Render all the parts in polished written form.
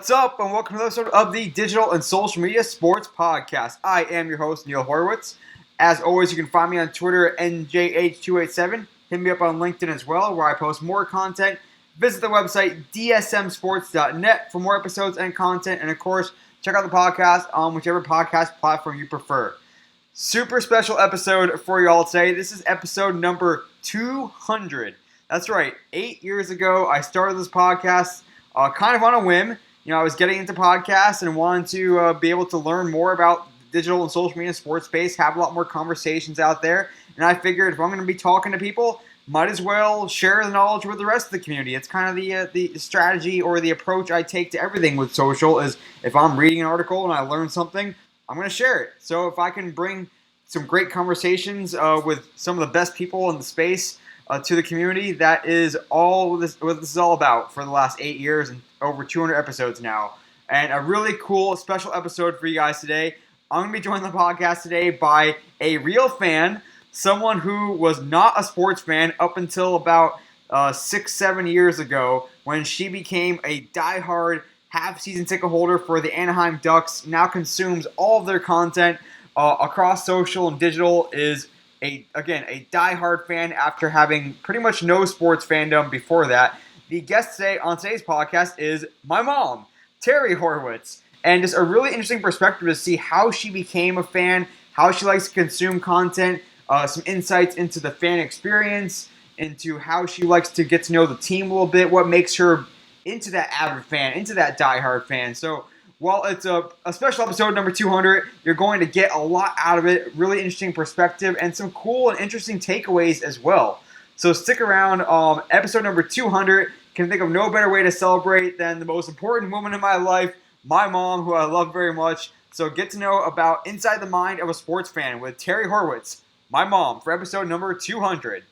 What's up, and welcome to another episode of the Digital and Social Media Sports Podcast. I am your host, Neil Horowitz. As always, you can find me on Twitter at NJH287. Hit me up on LinkedIn as well, where I post more content. Visit the website dsmsports.net for more episodes and content. And of course, check out the podcast on whichever podcast platform you prefer. Super special episode for y'all today. This is episode number 200. That's right. 8 years ago, I started this podcast kind of on a whim. You know, I was getting into podcasts and wanted to be able to learn more about digital and social media sports space, have a lot more conversations out there. And I figured if I'm going to be talking to people, might as well share the knowledge with the rest of the community. It's kind of the strategy or the approach I take to everything with social is if I'm reading an article and I learn something, I'm going to share it. So if I can bring some great conversations with some of the best people in the space to the community, that is all what this is all about for the last 8 years and over 200 episodes now. And a really cool special episode for you guys today. I'm going to be joined on the podcast today by a real fan, someone who was not a sports fan up until about 6-7 years ago when she became a diehard half-season ticket holder for the Anaheim Ducks, now consumes all of their content across social and digital, is a diehard fan after having pretty much no sports fandom before that. The guest today on today's podcast is my mom, Teri Horowitz, and just a really interesting perspective to see how she became a fan, how she likes to consume content, some insights into the fan experience, into how she likes to get to know the team a little bit, what makes her into that avid fan, into that diehard fan. So while it's a special episode number 200, you're going to get a lot out of it, really interesting perspective, and some cool and interesting takeaways as well. So stick around. Episode number 200, can think of no better way to celebrate than the most important woman in my life, my mom, who I love very much. So get to know about inside the mind of a sports fan with Teri Horowitz, my mom, for episode number 200.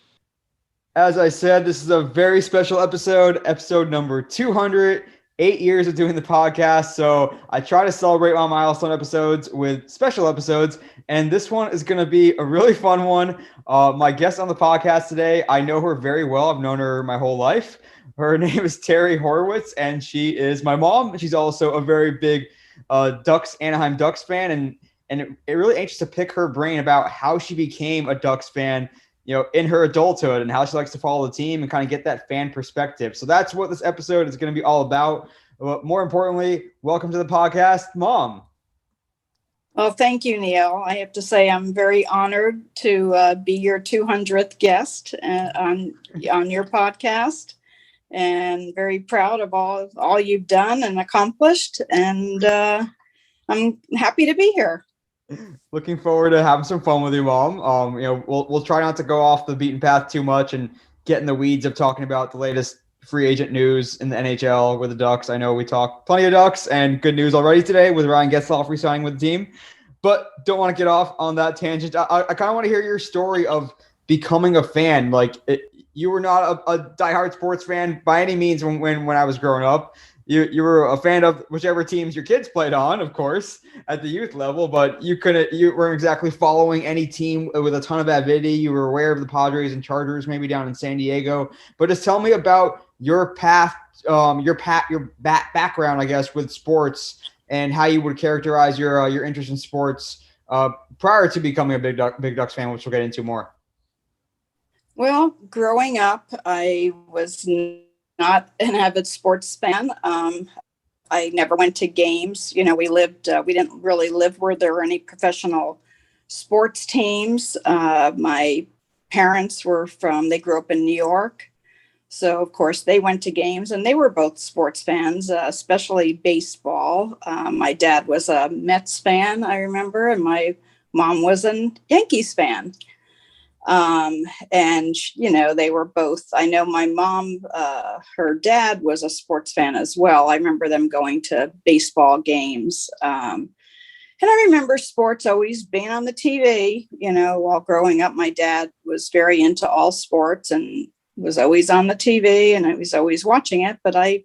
As I said, this is a very special episode number 200. 8 years of doing the podcast, so I try to celebrate my milestone episodes with special episodes, and this one is going to be a really fun one. My guest on the podcast today, I know her very well. I've known her my whole life. Her name is Teri Horowitz, and she is my mom. She's also a very big Anaheim Ducks fan, and it really anxious to pick her brain about how she became a Ducks fan, you know, in her adulthood and how she likes to follow the team and kind of get that fan perspective. So that's what this episode is going to be all about. But more importantly, welcome to the podcast, Mom. Well, thank you, Neil. I have to say I'm very honored to be your 200th guest on your podcast, and very proud of all you've done and accomplished. And I'm happy to be here. Looking forward to having some fun with you, Mom. We'll try not to go off the beaten path too much and get in the weeds of talking about the latest free agent news in the NHL with the Ducks. I know we talked plenty of Ducks and good news already today with Ryan Getzlaf re-signing with the team, but don't want to get off on that tangent. I kind of want to hear your story of becoming a fan. You were not a diehard sports fan by any means when I was growing up. You were a fan of whichever teams your kids played on, of course, at the youth level, but you weren't exactly following any team with a ton of avidity. You were aware of the Padres and Chargers, maybe down in San Diego. But just tell me about your path, your background, I guess, with sports and how you would characterize your interest in sports prior to becoming a big Ducks fan, which we'll get into more. Well, growing up, I was not an avid sports fan. I never went to games. You know, we didn't really live where there were any professional sports teams. My parents they grew up in New York. So, of course, they went to games, and they were both sports fans, especially baseball. My dad was a Mets fan, I remember, and my mom was a Yankees fan. And, you know, they were both, I know my mom, her dad was a sports fan as well. I remember them going to baseball games. And I remember sports always being on the TV, you know, while growing up. My dad was very into all sports and was always on the TV, and I was always watching it, but I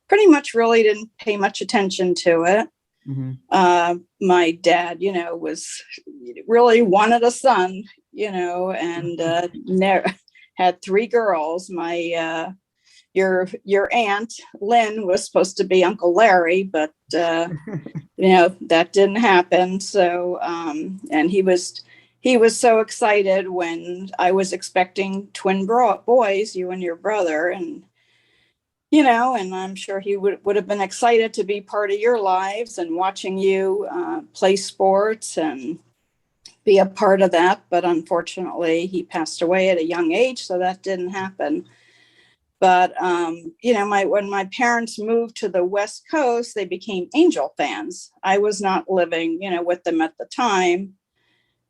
pretty much really didn't pay much attention to it. Mm-hmm. My dad, you know, really wanted a son, you know, and had 3 girls. My your aunt Lynn was supposed to be Uncle Larry, but that didn't happen. So and he was so excited when I was expecting twin boys, you and your brother, and and I'm sure he would have been excited to be part of your lives and watching you play sports and be a part of that. But unfortunately, he passed away at a young age, so that didn't happen. But when my parents moved to the West Coast, they became Angel fans. I was not living, with them at the time.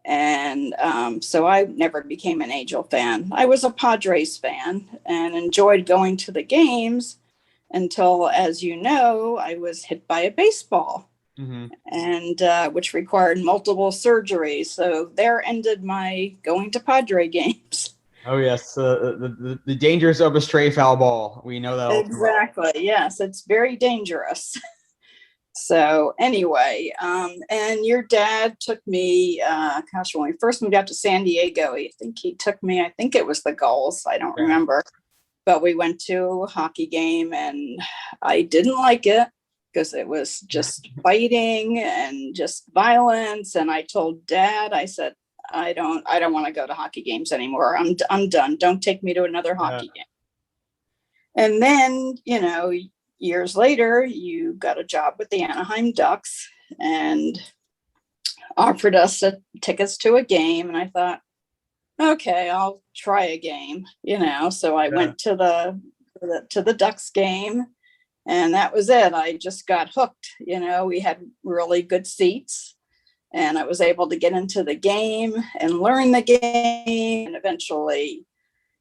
And so I never became an Angel fan. I was a Padres fan and enjoyed going to the games until, as you know, I was hit by a baseball, and which required multiple surgeries. So there ended my going to Padre games. Oh yes, the dangers of a stray foul ball. We know that all too well. Exactly. Yes, it's very dangerous. So anyway, and your dad took me, when we first moved out to San Diego, he took me, I think it was the Gulls, I don't remember, but we went to a hockey game and I didn't like it because it was just fighting and just violence. And I told Dad, I said, I don't want to go to hockey games anymore. I'm done. Don't take me to another hockey game. And then, years later, you got a job with the Anaheim Ducks and offered us tickets to a game. And I thought, okay, I'll try a game, So I went to the Ducks game, and that was it. I just got hooked. We had really good seats. And I was able to get into the game and learn the game and eventually,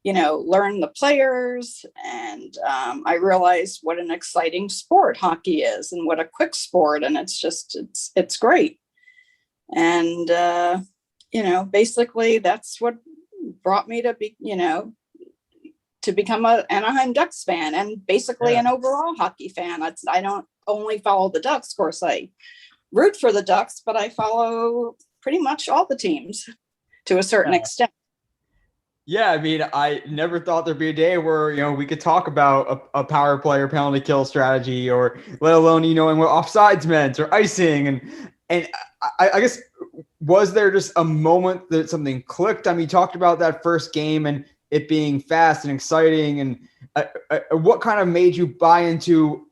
learn the players. And I realized what an exciting sport hockey is and what a quick sport. And it's great. And, basically that's what brought me to become an Anaheim Ducks fan and basically an overall hockey fan. I don't only follow the Ducks. Of course, I root for the Ducks, but I follow pretty much all the teams to a certain extent. Yeah, I mean, I never thought there'd be a day where, we could talk about a power play or penalty kill strategy, or let alone, knowing what offsides meant or icing. And I guess, was there just a moment that something clicked? I mean, you talked about that first game and it being fast and exciting. And what kind of made you buy into,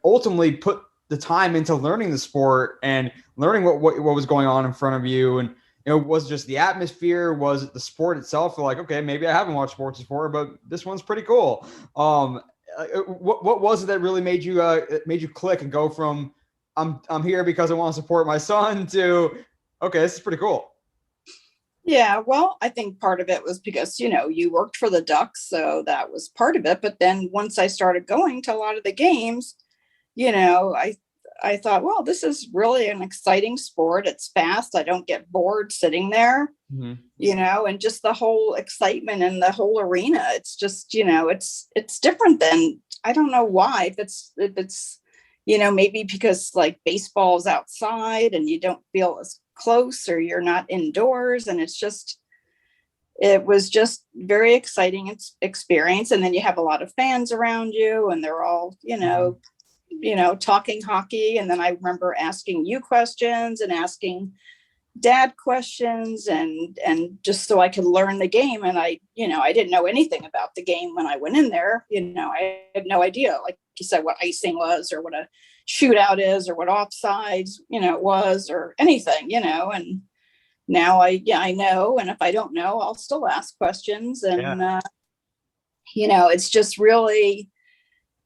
ultimately put the time into learning the sport and learning what was going on in front of you? And was it just the atmosphere? Was it the sport itself? Like, okay, maybe I haven't watched sports before, but this one's pretty cool. What was it that really made you click and go from I'm here because I want to support my son to, okay, this is pretty cool? Yeah, well, I think part of it was because, you worked for the Ducks, so that was part of it. But then once I started going to a lot of the games, I thought, well, this is really an exciting sport. It's fast. I don't get bored sitting there, and just the whole excitement in the whole arena. It's just, it's different than, I don't know why, if it's, maybe because like baseball is outside and you don't feel as close or you're not indoors. And it was just very exciting experience. And then you have a lot of fans around you and they're all, talking hockey. And then I remember asking you questions and asking Dad questions and just so I could learn the game. And I didn't know anything about the game when I went in there. I had no idea, like you said, what icing was or what a shootout is or what offsides, was or anything, and now I know. And if I don't know, I'll still ask questions. And, it's just really,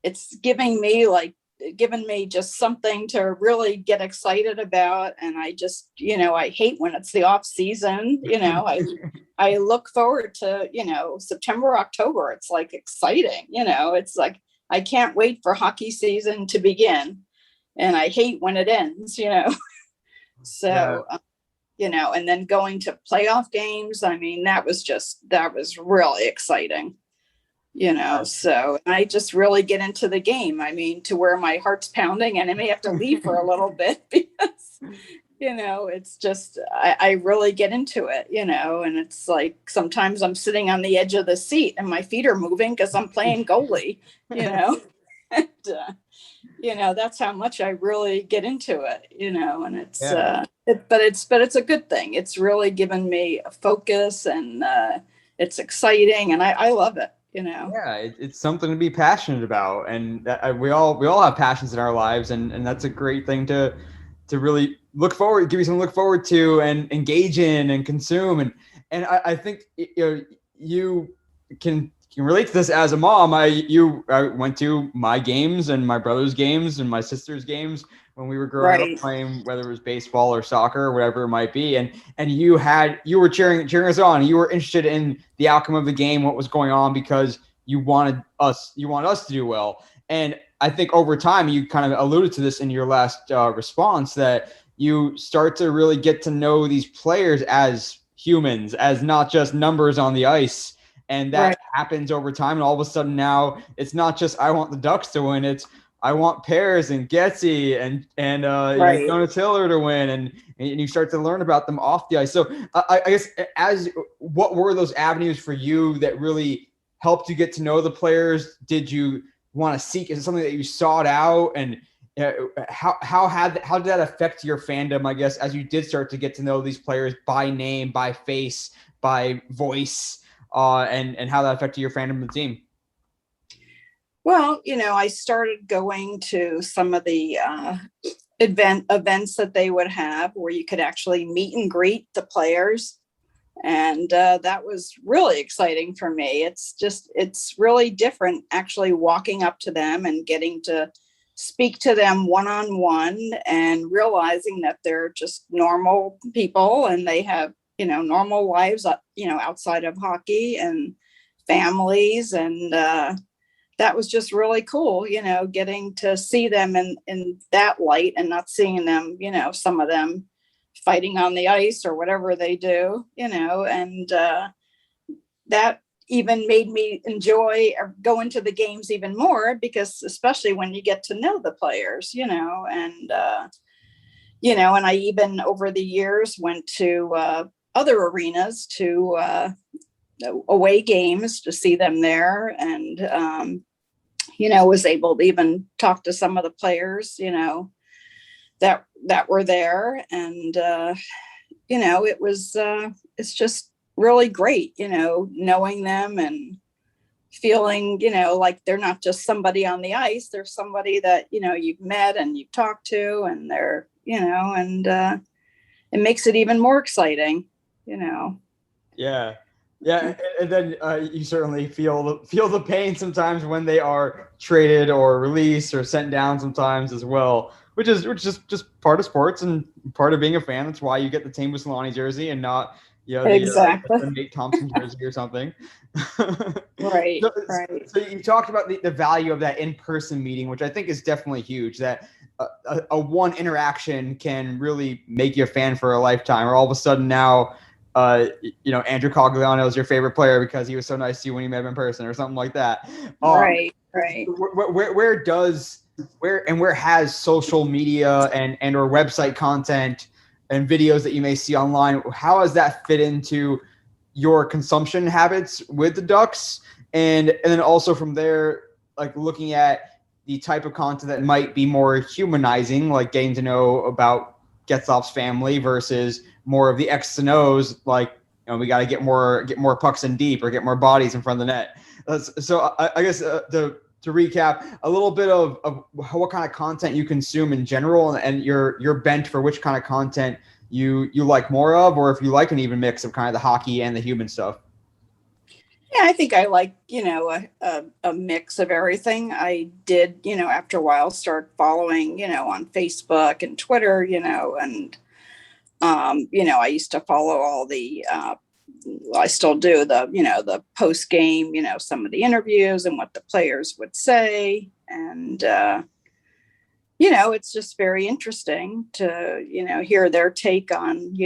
it's given me just something to really get excited about. And I just, I hate when it's the off season, I look forward to, September, October. It's like exciting, it's like, I can't wait for hockey season to begin. And I hate when it ends, so, and then going to playoff games. I mean, that was really exciting. So I just really get into the game. I mean, to where my heart's pounding and I may have to leave for a little bit because, It's just, I really get into it, and it's like sometimes I'm sitting on the edge of the seat and my feet are moving because I'm playing goalie, you know, and, that's how much I really get into it, and it's, Yeah. but it's a good thing. It's really given me a focus, and it's exciting, and I love it, Yeah, it's something to be passionate about, and we all have passions in our lives, and that's a great thing to really give you something to look forward to and engage in and consume, and I think you can relate to this as a mom. I went to my games and my brother's games and my sister's games when we were growing up Right. playing, whether it was baseball or soccer or whatever it might be, and you were cheering us on. You were interested in the outcome of the game, what was going on, because you wanted us to do well. And I think over time, you kind of alluded to this in your last response, that you start to really get to know these players as humans, as not just numbers on the ice. And that Right. happens over time. And all of a sudden now it's not just I want the Ducks to win, it's I want Pears and Getzy and Right. Jonas Hiller to win, and you start to learn about them off the ice. So I guess what were those avenues for you that really helped you get to know the players? Did you want to seek? Is it something that you sought out? And how did that affect your fandom, I guess, as you did start to get to know these players by name, by face, by voice, and how that affected your fandom of the team? Well, I started going to some of the events that they would have where you could actually meet and greet the players. And that was really exciting for me. It's really different actually walking up to them and getting to speak to them one-on-one, and realizing that they're just normal people and they have, normal lives, outside of hockey, and families. And that was just really cool, getting to see them in that light, and not seeing them, some of them fighting on the ice or whatever they do, and that even made me enjoy going to the games even more, because especially when you get to know the players, and and I even over the years went to other arenas to away games to see them there, and was able to even talk to some of the players, that were there. And it's just really great, knowing them and feeling, like they're not just somebody on the ice, they're somebody that, you've met and you've talked to, and they're, and it makes it even more exciting. Yeah. Yeah, and then you certainly feel the pain sometimes when they are traded or released or sent down sometimes as well, which is just part of sports and part of being a fan. That's why you get the Teemu Selanne jersey and not Exactly. the Nate Thompson jersey or something. Right. so, Right. so you talked about the value of that in-person meeting, which I think is definitely huge. That a one interaction can really make you a fan for a lifetime. Or all of a sudden now, Andrew Cogliano is your favorite player because he was so nice to you when you met him in person, or something like that. Right. Right. Where has social media and or website content and videos that you may see online, how has that fit into your consumption habits with the Ducks? And then also from there, like looking at the type of content that might be more humanizing, like getting to know about Getzlaf's family versus more of the X's and O's, like we got to get more pucks in deep or get more bodies in front of the net. So I guess to recap a little bit of what kind of content you consume in general, and your bent for which kind of content you like more of, or if you like an even mix of kind of the hockey and the human stuff. Yeah, I think I like, a mix of everything. I did, after a while start following, on Facebook and Twitter, and, I used to follow all the, I still do the post game, some of the interviews and what the players would say. And, it's just very interesting to, hear their take on,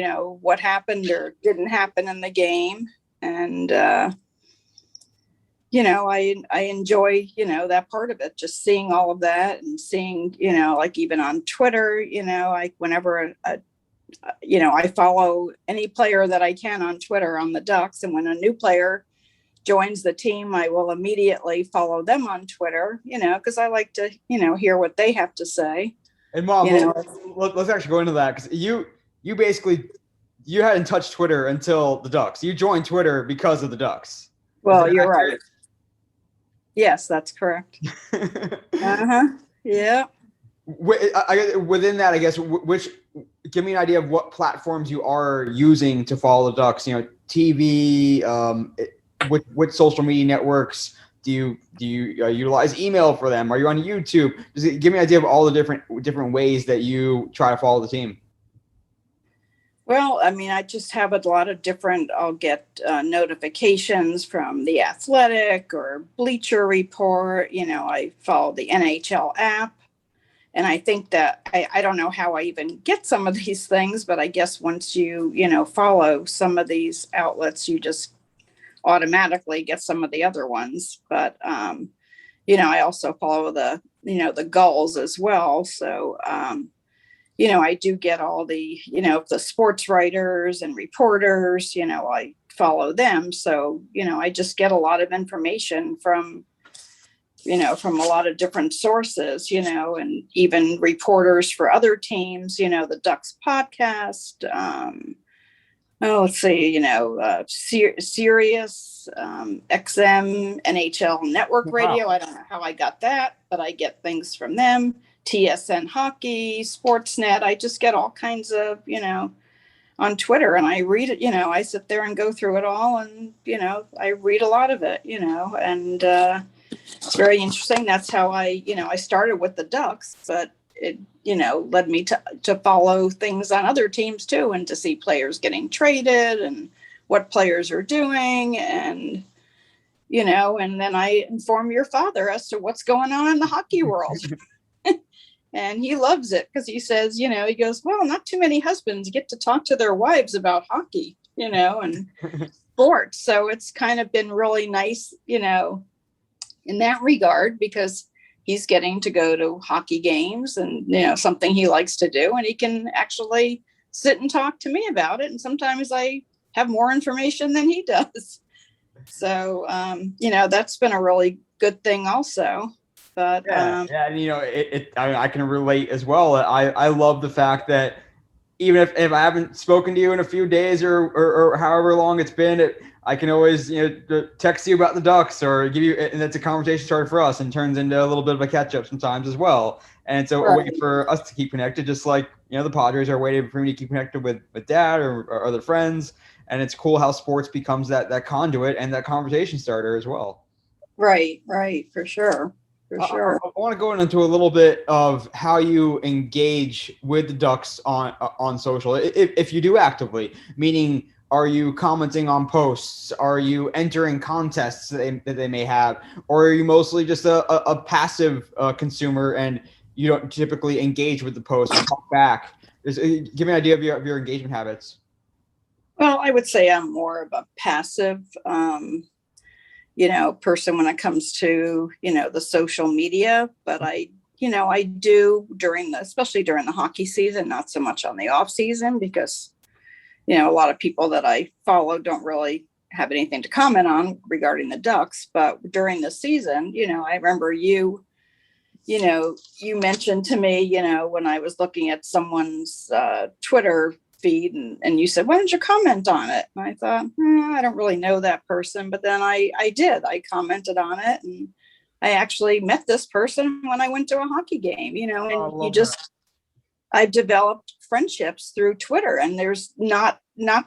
what happened or didn't happen in the game. And, I enjoy, that part of it, just seeing all of that and seeing, like even on Twitter, like whenever I follow any player that I can on Twitter on the Ducks. And when a new player joins the team, I will immediately follow them on Twitter, because I like to, hear what they have to say. And Mom, let's actually go into that, because you basically you hadn't touched Twitter until the Ducks. You joined Twitter because of the Ducks. Well, you're right. Yes, that's correct. Yeah. Within that, I guess, give me an idea of what platforms you are using to follow the Ducks. TV. What social media networks do you utilize? Email for them? Are you on YouTube? Give me an idea of all the different ways that you try to follow the team. Well, I mean, I just have a lot of different, I'll get notifications from The Athletic or Bleacher Report. I follow the NHL app. And I think that I don't know how I even get some of these things, but I guess once you follow some of these outlets, you just automatically get some of the other ones. But, I also follow the Gulls as well. So, I do get all the, the sports writers and reporters, I follow them. So, I just get a lot of information from a lot of different sources, and even reporters for other teams, the Ducks podcast. Let's see, Sirius, XM, NHL Network Radio. Wow. I don't know how I got that, but I get things from them. TSN Hockey, Sportsnet. I just get all kinds of, on Twitter, and I read it, I sit there and go through it all, and, I read a lot of it, and it's very interesting. That's how I started with the Ducks, but it, led me to follow things on other teams too, and to see players getting traded and what players are doing. And, and then I inform your father as to what's going on in the hockey world. And he loves it because he says, he goes, well, not too many husbands get to talk to their wives about hockey, and sports. So it's kind of been really nice, in that regard, because he's getting to go to hockey games and, something he likes to do, and he can actually sit and talk to me about it. And sometimes I have more information than he does. So, that's been a really good thing also. But and I can relate as well. I love the fact that even if I haven't spoken to you in a few days or however long it's been, I can always text you about the Ducks or give you, and it's a conversation started for us and turns into a little bit of a catch up sometimes as well. And so a way for us to keep connected, just like the Padres are waiting for me to keep connected with Dad or other friends. And it's cool how sports becomes that conduit and that conversation starter as well. Right, for sure. For sure. I want to go into a little bit of how you engage with the Ducks on social, if you do actively, meaning, are you commenting on posts? Are you entering contests that they may have? Or are you mostly just a passive consumer and you don't typically engage with the posts and talk back? Give me an idea of your engagement habits. Well, I would say I'm more of a passive person when it comes to, the social media, but I do especially during the hockey season, not so much on the off season, because, a lot of people that I follow don't really have anything to comment on regarding the Ducks. But during the season, I remember you mentioned to me, when I was looking at someone's Twitter feed, and you said, why don't you comment on it? And I thought, I don't really know that person. But then I commented on it, and I actually met this person when I went to a hockey game, and I've developed friendships through Twitter, and there's not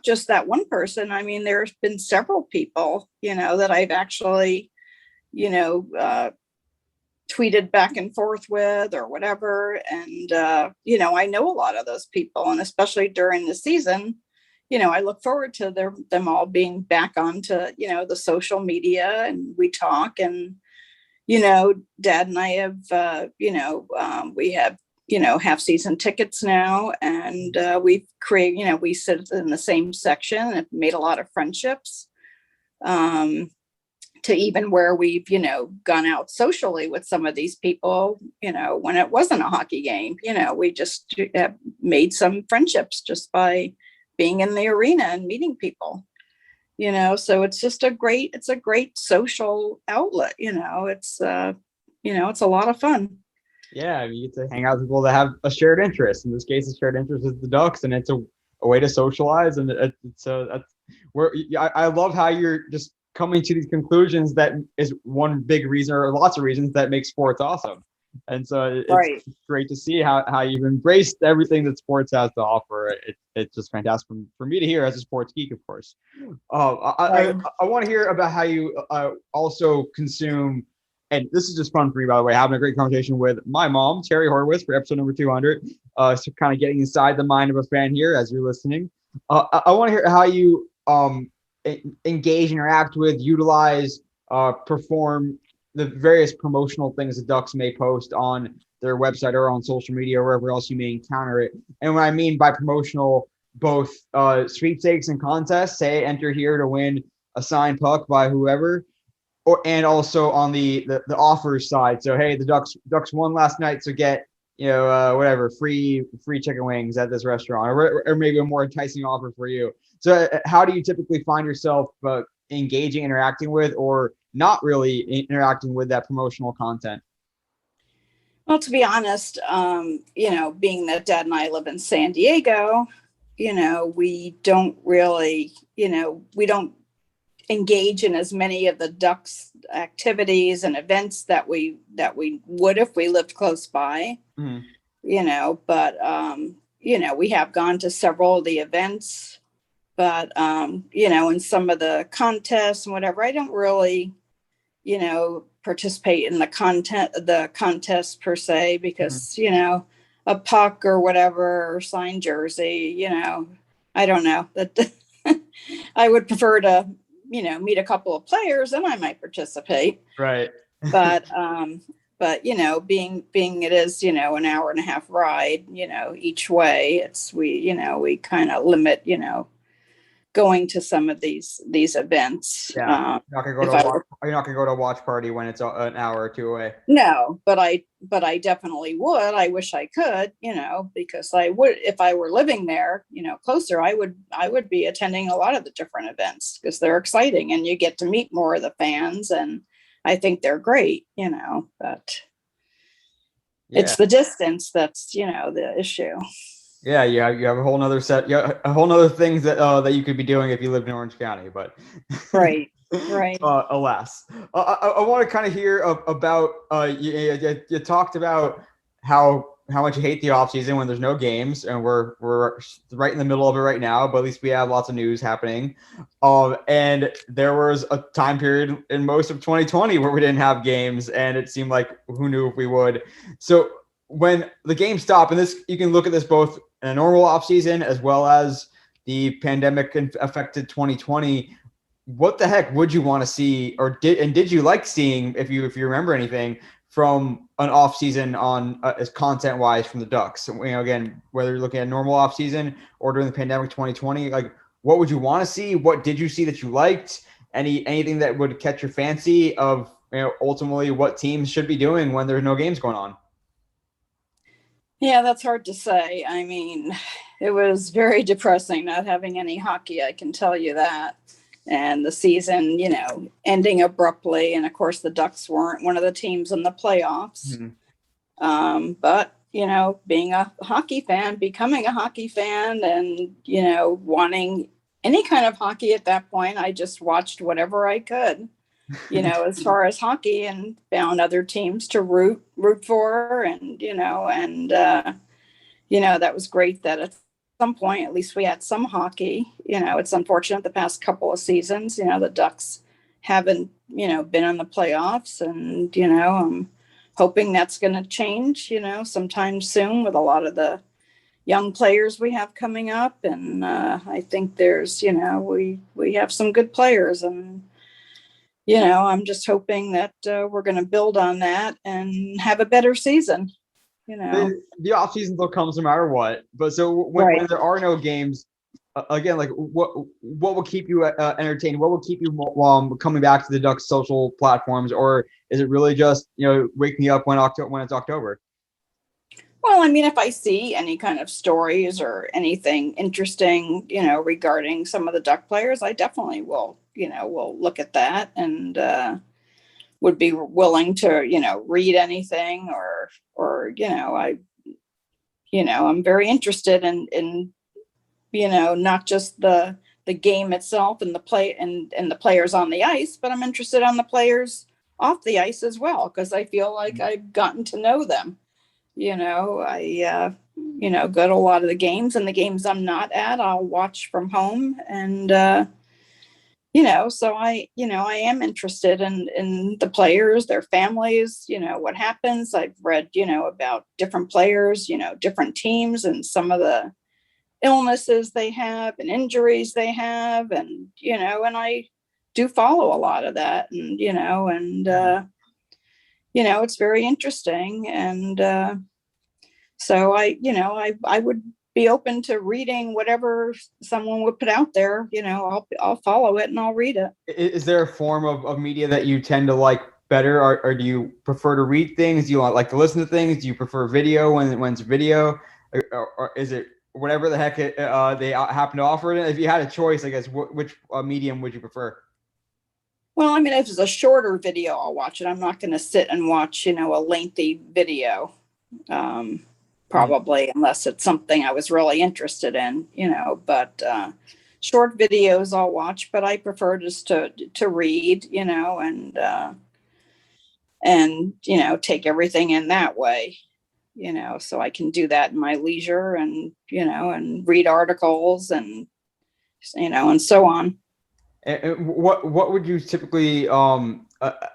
just that one person. I mean, there's been several people, that I've actually, tweeted back and forth with or whatever. And, I know a lot of those people, and especially during the season, I look forward to them all being back onto, the social media, and we talk. And, Dad and I have, we have, half season tickets now, and we've created, we sit in the same section and have made a lot of friendships. to even where we've, gone out socially with some of these people, when it wasn't a hockey game. We just have made some friendships just by being in the arena and meeting people. So it's just a great social outlet. It's it's a lot of fun. Yeah, I mean, you get to hang out with people that have a shared interest. In this case, the shared interest is the Ducks, and it's a way to socialize. And so that's where I love how you're just coming to these conclusions. That is one big reason, or lots of reasons, that make sports awesome. And so it's great to see how you've embraced everything that sports has to offer. It's just fantastic for me to hear as a sports geek, of course. I want to hear about how you also consume, and this is just fun for me, by the way, having a great conversation with my mom, Teri Horowitz, for episode number 200. So kind of getting inside the mind of a fan here as you're listening. I want to hear how you engage, interact with, utilize, perform the various promotional things the Ducks may post on their website or on social media or wherever else you may encounter it. And what I mean by promotional, both sweepstakes and contests, say enter here to win a signed puck by whoever, and also on the offers side. So hey, the Ducks won last night, so get whatever free chicken wings at this restaurant, or maybe a more enticing offer for you. So how do you typically find yourself engaging, interacting with, or not really interacting with that promotional content? Well, to be honest, being that Dad and I live in San Diego, we don't really, we don't engage in as many of the Ducks activities and events that we would if we lived close by. Mm-hmm. But we have gone to several of the events, but in some of the contests and whatever, I don't really participate in the contest per se, because mm-hmm. A puck or whatever, or signed jersey, I don't know, that I would prefer to meet a couple of players and I might participate. Right. But being it is, an hour and a half ride, each way, we kind of limit, going to some of these events. Yeah. You're not gonna go to a watch party when it's an hour or two away. No, but I definitely would. I wish I could, because I would, if I were living there, closer, I would be attending a lot of the different events because they're exciting and you get to meet more of the fans, and I think they're great, but it's the distance that's, the issue. Yeah, you have a whole nother set, a whole nother things that you could be doing if you lived in Orange County, but right. Alas, I want to kind of hear about you talked about how much you hate the off season when there's no games, and we're right in the middle of it right now, but at least we have lots of news happening. And there was a time period in most of 2020 where we didn't have games, and it seemed like who knew if we would. So when the game stopped, and this, you can look at this both in a normal offseason as well as the pandemic affected 2020, what the heck would you want to see, or did you like seeing, if you remember anything from an offseason on as content wise from the Ducks? Again, whether you're looking at normal offseason or during the pandemic 2020, like what would you want to see? What did you see that you liked? Anything that would catch your fancy of ultimately what teams should be doing when there's no games going on? Yeah, that's hard to say. I mean, it was very depressing not having any hockey, I can tell you that. And the season, ending abruptly. And of course, the Ducks weren't one of the teams in the playoffs. Mm-hmm. But, being a hockey fan, becoming a hockey fan and, wanting any kind of hockey at that point, I just watched whatever I could. As far as hockey, and found other teams to root for, and that was great that at some point at least we had some hockey. It's unfortunate the past couple of seasons, the Ducks haven't been in the playoffs, and I'm hoping that's going to change sometime soon with a lot of the young players we have coming up, and I think there's we have some good players, and I'm just hoping that we're going to build on that and have a better season. The off season still comes no matter what. But so when there are no games, again, like what will keep you entertained? What will keep you coming back to the Ducks social platforms, or is it really just wake me up when it's October? Well, I mean, if I see any kind of stories or anything interesting, regarding some of the Duck players, I definitely will look at that and would be willing to, read anything I'm very interested in not just the game itself and the play and the players on the ice, but I'm interested on the players off the ice as well, because I feel like I've gotten to know them. I go to a lot of the games, and the games I'm not at, I'll watch from home. And, so I am interested in the players, their families, what happens. I've read, about different players, different teams, and some of the illnesses they have and injuries they have. And, and I do follow a lot of that. And, it's very interesting. And, so I would be open to reading whatever someone would put out there. I'll follow it and I'll read it. Is there a form of media that you tend to like better, or do you prefer to read things? Do you like to listen to things? Do you prefer video when it's video, or is it whatever the heck they happen to offer it? If you had a choice, I guess, which medium would you prefer? Well, I mean, if it's a shorter video, I'll watch it. I'm not going to sit and watch, a lengthy video. Probably, unless it's something I was really interested in, but short videos I'll watch, but I prefer just to read, and take everything in that way, so I can do that in my leisure, and and read articles, and and so on. And what would you typically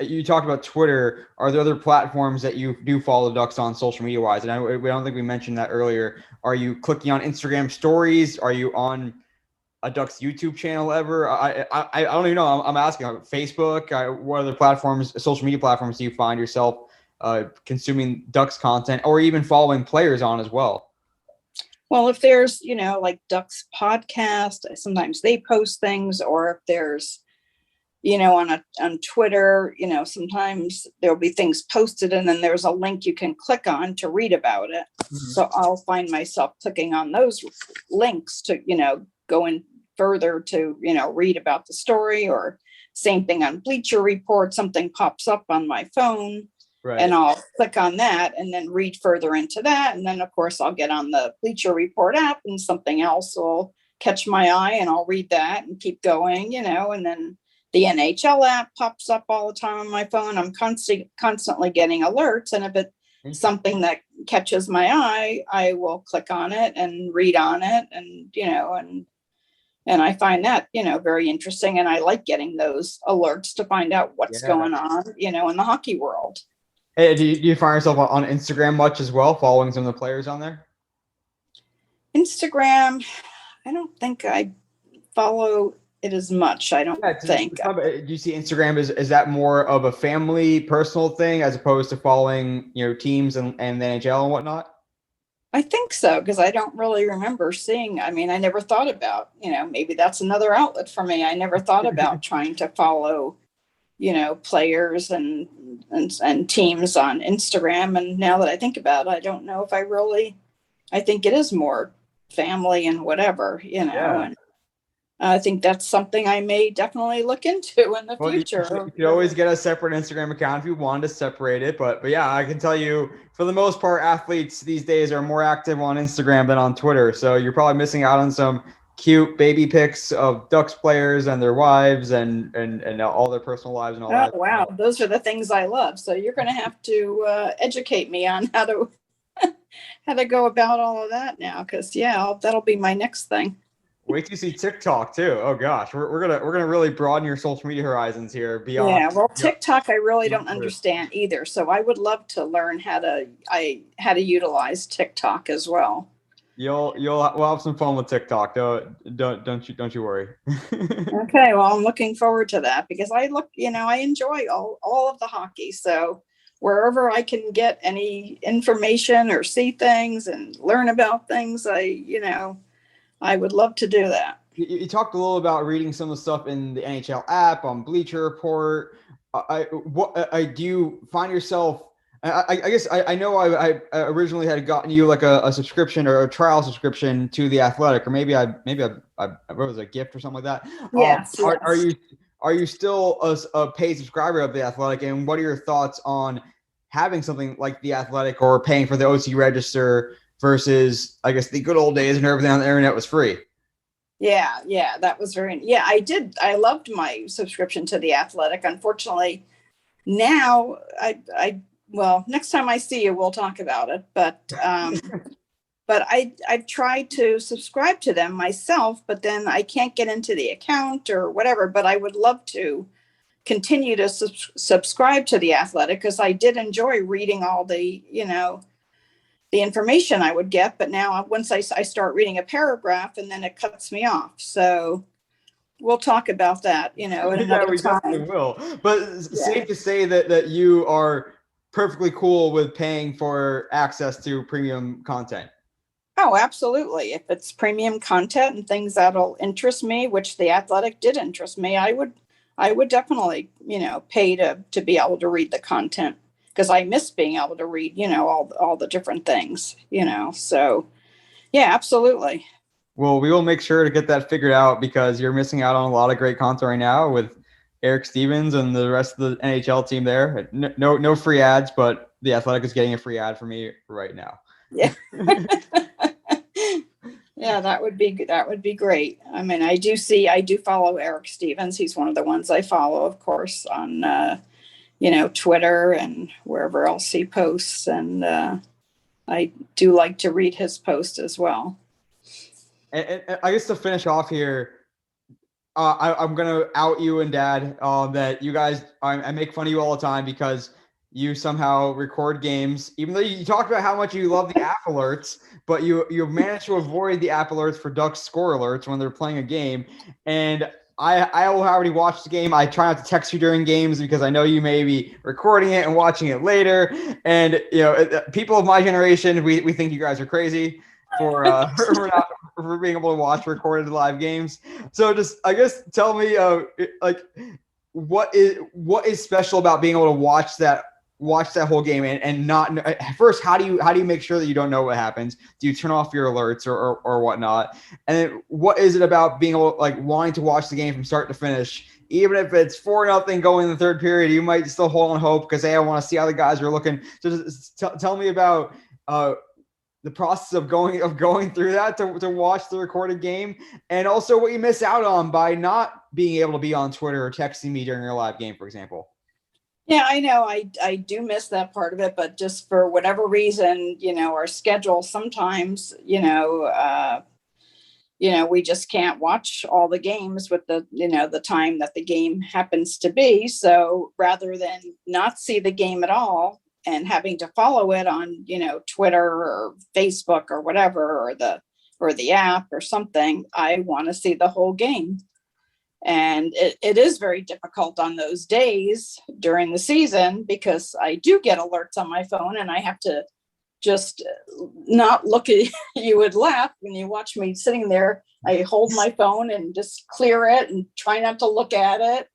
you talked about Twitter. Are there other platforms that you do follow the Ducks on social media wise? And I don't think we mentioned that earlier. Are you clicking on Instagram stories? Are you on a Ducks YouTube channel ever? I don't even know. I'm asking. Facebook. What other platforms, social media platforms, do you find yourself consuming Ducks content, or even following players on as well? Well, if there's, like Ducks podcast, sometimes they post things, or if there's, on Twitter, sometimes there'll be things posted and then there's a link you can click on to read about it. Mm-hmm. So I'll find myself clicking on those links to, go in further to, read about the story. Or same thing on Bleacher Report, something pops up on my phone. Right. And I'll click on that and then read further into that. And then, of course, I'll get on the Bleacher Report app and something else will catch my eye and I'll read that and keep going, and then the NHL app pops up all the time on my phone. I'm constantly getting alerts. And if it's something that catches my eye, I will click on it and read on it. And, and I find that, very interesting. And I like getting those alerts to find out what's going on, in the hockey world. Hey, do you find yourself on Instagram much as well, following some of the players on there? Instagram, I don't think I follow it as much. I don't think. Do you see Instagram is that more of a family, personal thing as opposed to following, teams and the NHL and whatnot? I think so, because I don't really remember seeing. I mean, I never thought about, maybe that's another outlet for me. I never thought about trying to follow, players and teams on Instagram. And now that I think about it, I don't know if I think it is more family and whatever, and I think that's something I may definitely look into in the future. You could always get a separate Instagram account if you wanted to separate it. But yeah, I can tell you, for the most part, athletes these days are more active on Instagram than on Twitter. So you're probably missing out on some cute baby pics of Ducks players and their wives and all their personal lives and all that. Oh, wow. Those are the things I love. So you're going to have to educate me on how to go about all of that now. Because, that'll be my next thing. Wait till you see TikTok too. Oh gosh, we're gonna really broaden your social media horizons here beyond. Yeah, well, TikTok I really don't understand either, so I would love to learn how to utilize TikTok as well. We'll have some fun with TikTok. Don't you worry. Okay, well, I'm looking forward to that because I enjoy all of the hockey. So wherever I can get any information or see things and learn about things, I would love to do that. You talked a little about reading some of the stuff in the NHL app on Bleacher Report. Do you find yourself? I guess I know I originally had gotten you like a subscription or a trial subscription to the Athletic, or maybe I what was it, a gift or something like that. Yes, Are you still a paid subscriber of the Athletic, and what are your thoughts on having something like the Athletic or paying for the OC Register versus, I guess, the good old days when everything on the internet was free? Yeah, that was I did. I loved my subscription to the Athletic. Unfortunately, now well, next time I see you, we'll talk about it. But I've tried to subscribe to them myself, but then I can't get into the account or whatever. But I would love to continue to subscribe to the Athletic, because I did enjoy reading all the, the information I would get. But now once I start reading a paragraph, and then it cuts me off. So we'll talk about that, at another time. Definitely will. But safe to say that you are perfectly cool with paying for access to premium content. Oh, absolutely. If it's premium content and things that'll interest me, which the Athletic did interest me, I would definitely, pay to be able to read the content, because I miss being able to read, all the different things, so yeah, absolutely. Well, we will make sure to get that figured out, because you're missing out on a lot of great content right now with Eric Stevens and the rest of the NHL team there. No free ads, but the Athletic is getting a free ad for me right now. Yeah. Yeah, that would be great. I mean, I do follow Eric Stevens. He's one of the ones I follow, of course, on, Twitter and wherever else he posts. And I do like to read his post as well. And I guess to finish off here, I'm going to out you and Dad that you guys, I make fun of you all the time because you somehow record games, even though you talked about how much you love the app alerts, but you managed to avoid the app alerts for Ducks score alerts when they're playing a game. And I will already watch the game. I try not to text you during games because I know you may be recording it and watching it later. And, people of my generation, we think you guys are crazy for being able to watch recorded live games. So just, I guess, tell me, what is special about being able to watch that whole game and not first, how do you make sure that you don't know what happens? Do you turn off your alerts or whatnot? And then what is it about being able, wanting to watch the game from start to finish, even if it's 4-0 going in the third period, you might still hold on hope because, hey, I want to see how the guys are looking. So just tell me about the process of going through that to watch the recorded game, and also what you miss out on by not being able to be on Twitter or texting me during your live game, for example. Yeah, I know. I do miss that part of it, but just for whatever reason, our schedule sometimes, we just can't watch all the games with the time that the game happens to be. So rather than not see the game at all and having to follow it on, Twitter or Facebook or whatever, or the app or something, I want to see the whole game. And it is very difficult on those days during the season, because I do get alerts on my phone and I have to just not look at you. Would laugh when you watch me sitting there. I hold my phone and just clear it and try not to look at it.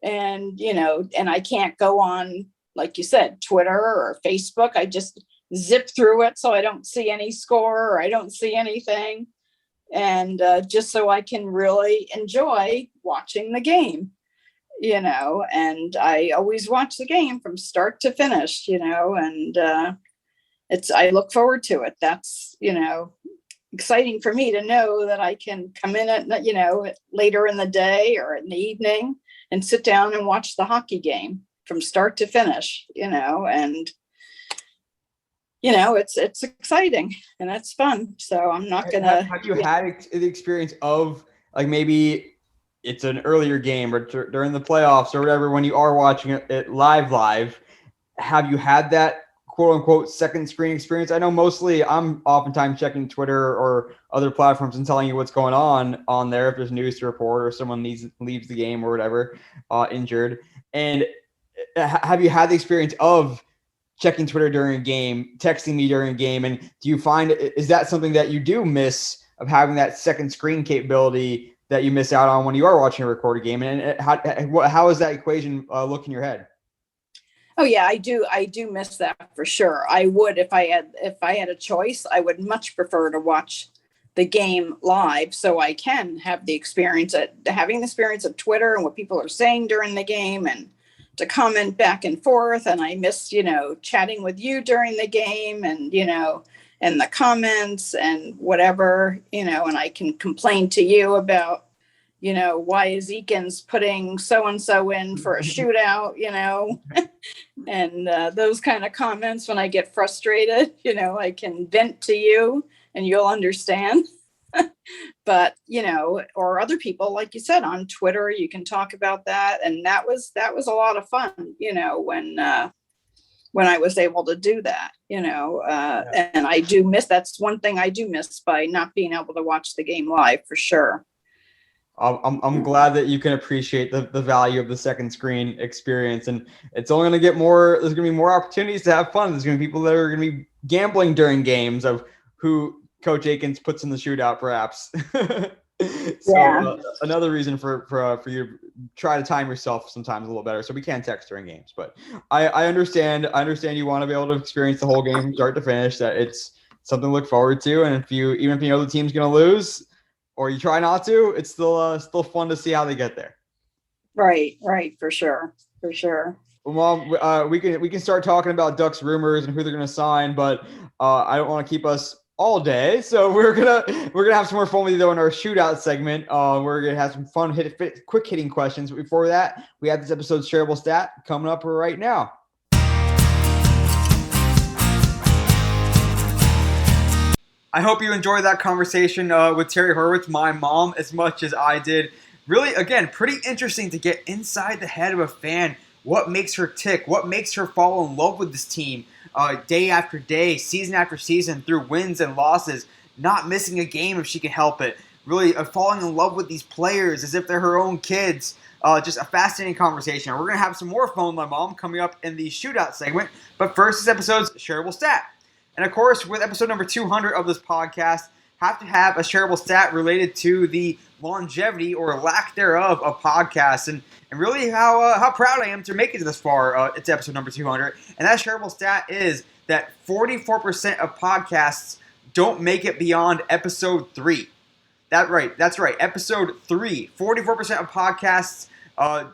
And, and I can't go on, like you said, Twitter or Facebook. I just zip through it so I don't see any score or I don't see anything. And just so I can really enjoy watching the game, and I always watch the game from start to finish, and I look forward to it. That's, exciting for me to know that I can come in at, later in the day or in the evening and sit down and watch the hockey game from start to finish, and it's exciting and it's fun. So I'm not gonna. Have you had the experience of, maybe it's an earlier game or during the playoffs or whatever, when you are watching it live, have you had that quote unquote second screen experience? I know mostly I'm oftentimes checking Twitter or other platforms and telling you what's going on there, if there's news to report or someone leaves the game or whatever, injured. And have you had the experience of checking Twitter during a game, texting me during a game? And do you find, is that something that you do miss of having that second screen capability that you miss out on when you are watching a recorded game? And how is that equation look in your head? Oh yeah, I do miss that for sure. I would if I had a choice, I would much prefer to watch the game live so I can have the experience of Twitter and what people are saying during the game and to comment back and forth. And I miss, chatting with you during the game and, and the comments and whatever, and I can complain to you about, why is Eakins putting so-and-so in for a shootout, and those kind of comments when I get frustrated, I can vent to you and you'll understand. But, or other people, like you said, on Twitter, you can talk about that. And that was a lot of fun, when I was able to do that, and I do miss, that's one thing I do miss by not being able to watch the game live for sure. I'm glad that you can appreciate the value of the second screen experience, and it's only going to get more. There's going to be more opportunities to have fun. There's going to be people that are going to be gambling during games of who Coach Eakins puts in the shootout, perhaps. Another reason for you to try to time yourself sometimes a little better, so we can text during games. But I understand you want to be able to experience the whole game from start to finish. That it's something to look forward to, and even if you know the team's going to lose, or you try not to, it's still fun to see how they get there. Right, for sure. Well, Mom, we can start talking about Ducks rumors and who they're going to sign, but I don't want to keep us all day, so we're gonna have some more fun with you though in our shootout segment. We're gonna have some fun quick hitting questions. But before that, we have this episode's shareable stat coming up right now. I hope you enjoyed that conversation with Teri Horowitz, my mom, as much as I did. Really, again, pretty interesting to get inside the head of a fan. What makes her tick? What makes her fall in love with this team day after day, season after season, through wins and losses, not missing a game if she can help it. Really falling in love with these players as if they're her own kids. Just a fascinating conversation. We're going to have some more fun with my mom coming up in the shootout segment. But first, this episode's shareable stat. And of course, with episode number 200 of this podcast, have to have a shareable stat related to the longevity or lack thereof of podcasts, and really how proud I am to make it this far. It's episode number 200, and that shareable stat is that 44% of podcasts don't make it beyond episode 3. That's right, episode 3. 44% of podcasts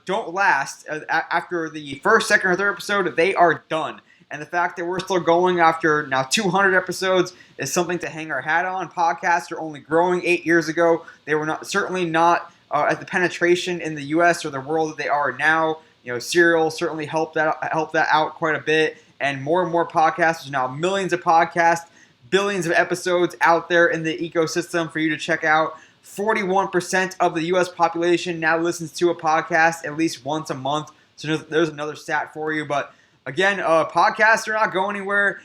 don't last after the first, second, or third episode. They are done. And the fact that we're still going after now 200 episodes is something to hang our hat on. Podcasts are only growing. 8 years ago, they were certainly not at the penetration in the U.S. or the world that they are now. Serial certainly helped that out quite a bit. And more podcasts. There's now millions of podcasts, billions of episodes out there in the ecosystem for you to check out. 41% of the U.S. population now listens to a podcast at least once a month. So there's another stat for you. But again, podcasts are not going anywhere.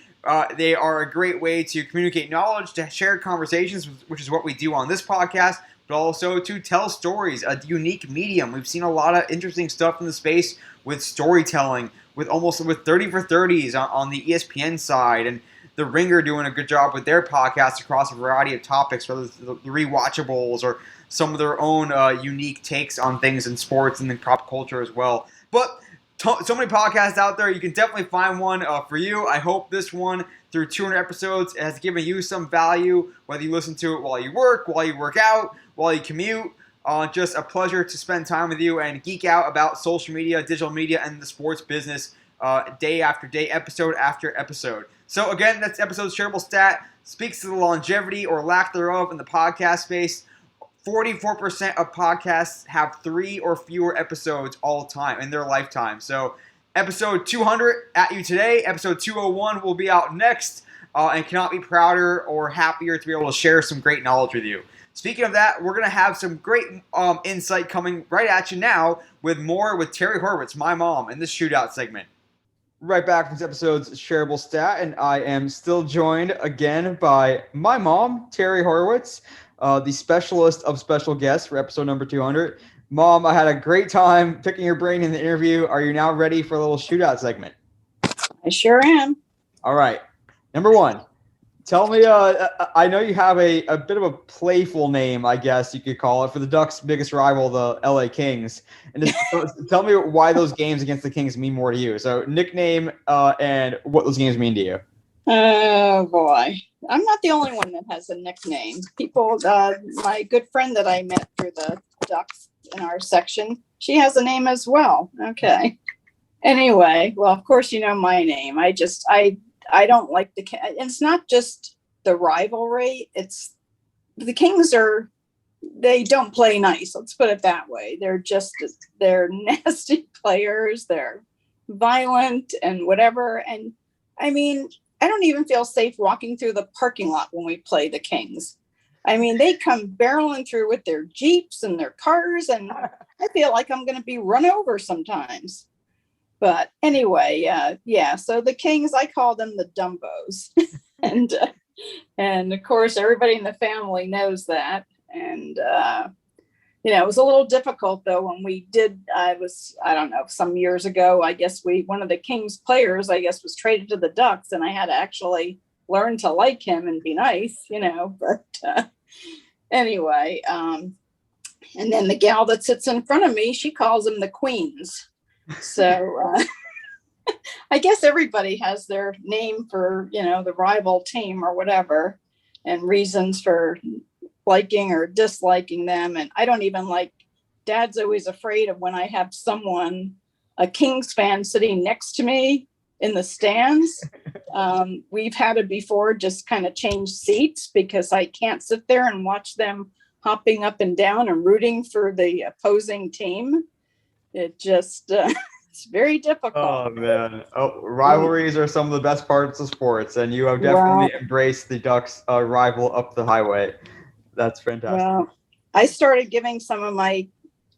They are a great way to communicate knowledge, to share conversations, which is what we do on this podcast, but also to tell stories, a unique medium. We've seen a lot of interesting stuff in the space with storytelling, with 30 for 30s on the ESPN side, and The Ringer doing a good job with their podcast across a variety of topics, whether it's the rewatchables or some of their own unique takes on things in sports and in pop culture as well. But so many podcasts out there. You can definitely find one for you. I hope this one, through 200 episodes, has given you some value, whether you listen to it while you work out, while you commute. Just a pleasure to spend time with you and geek out about social media, digital media, and the sports business day after day, episode after episode. So again, that's episode's shareable stat. Speaks to the longevity or lack thereof in the podcast space. 44% of podcasts have 3 or fewer episodes all time in their lifetime. So episode 200 at you today. Episode 201 will be out next, and cannot be prouder or happier to be able to share some great knowledge with you. Speaking of that, we're going to have some great insight coming right at you now with more with Teri Horowitz, my mom, in this shootout segment. Right back from this episode's shareable stat, and I am still joined again by my mom, Teri Horowitz, the specialist of special guests for episode number 200. Mom, I had a great time picking your brain in the interview. Are you now ready for a little shootout segment? I sure am. All right. Number 1, Tell me, I know you have a bit of a playful name, I guess you could call it, for the Ducks' biggest rival, the LA Kings. And just tell me why those games against the Kings mean more to you. So nickname and what those games mean to you. Oh boy. I'm not the only one that has a nickname. People, my good friend that I met through the Ducks in our section, she has a name as well. Okay. Anyway, well, of course, you know my name. I don't like it's not just the rivalry. It's the Kings they don't play nice. Let's put it that way. They're nasty players. They're violent and whatever. And I mean, I don't even feel safe walking through the parking lot when we play the Kings. I mean, they come barreling through with their Jeeps and their cars, and I feel like I'm going to be run over sometimes. But anyway, yeah. So the Kings, I call them the Dumbos, and of course everybody in the family knows that. And it was a little difficult though when I don't know, some years ago, I guess one of the Kings players, I guess, was traded to the Ducks, and I had to actually learn to like him and be nice, but anyway, and then the gal that sits in front of me, she calls them the Queens. So I guess everybody has their name for, the rival team or whatever, and reasons for liking or disliking them. And I don't even Dad's always afraid of when I have a Kings fan sitting next to me in the stands. We've had it before, just kind of change seats because I can't sit there and watch them hopping up and down and rooting for the opposing team. It just, it's very difficult. Oh, man. Rivalries are some of the best parts of sports, and you have definitely embraced the Ducks rival up the highway. That's fantastic. Well, I started giving some of my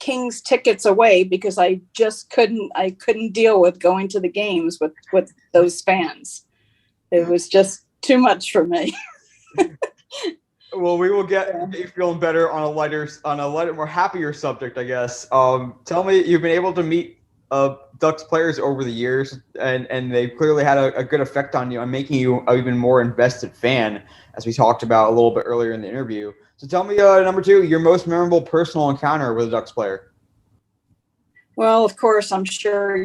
Kings tickets away because I just couldn't deal with going to the games with those fans. It was just too much for me. Well, we will get you feeling better on a lighter, more happier subject, I guess. Tell me, you've been able to meet Ducks players over the years, and they've clearly had a good effect on you and making you an even more invested fan, as we talked about a little bit earlier in the interview. So tell me, number 2, your most memorable personal encounter with a Ducks player. Well, of course, I'm sure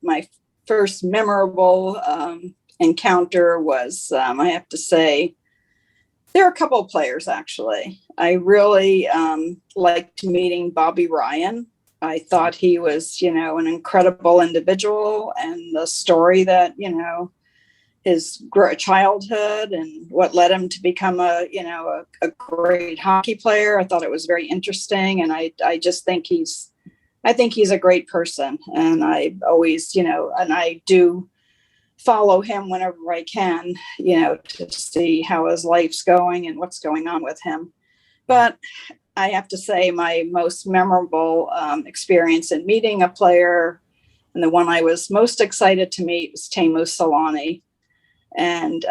my first memorable encounter was, I have to say, there are a couple of players, actually. I really liked meeting Bobby Ryan. I thought he was, an incredible individual, and the story that, his childhood and what led him to become a great hockey player. I thought it was very interesting. And I just think he's a great person. And I always, and I do follow him whenever I can, to see how his life's going and what's going on with him. But I have to say my most memorable experience in meeting a player, and the one I was most excited to meet, was Teemu Selanne. And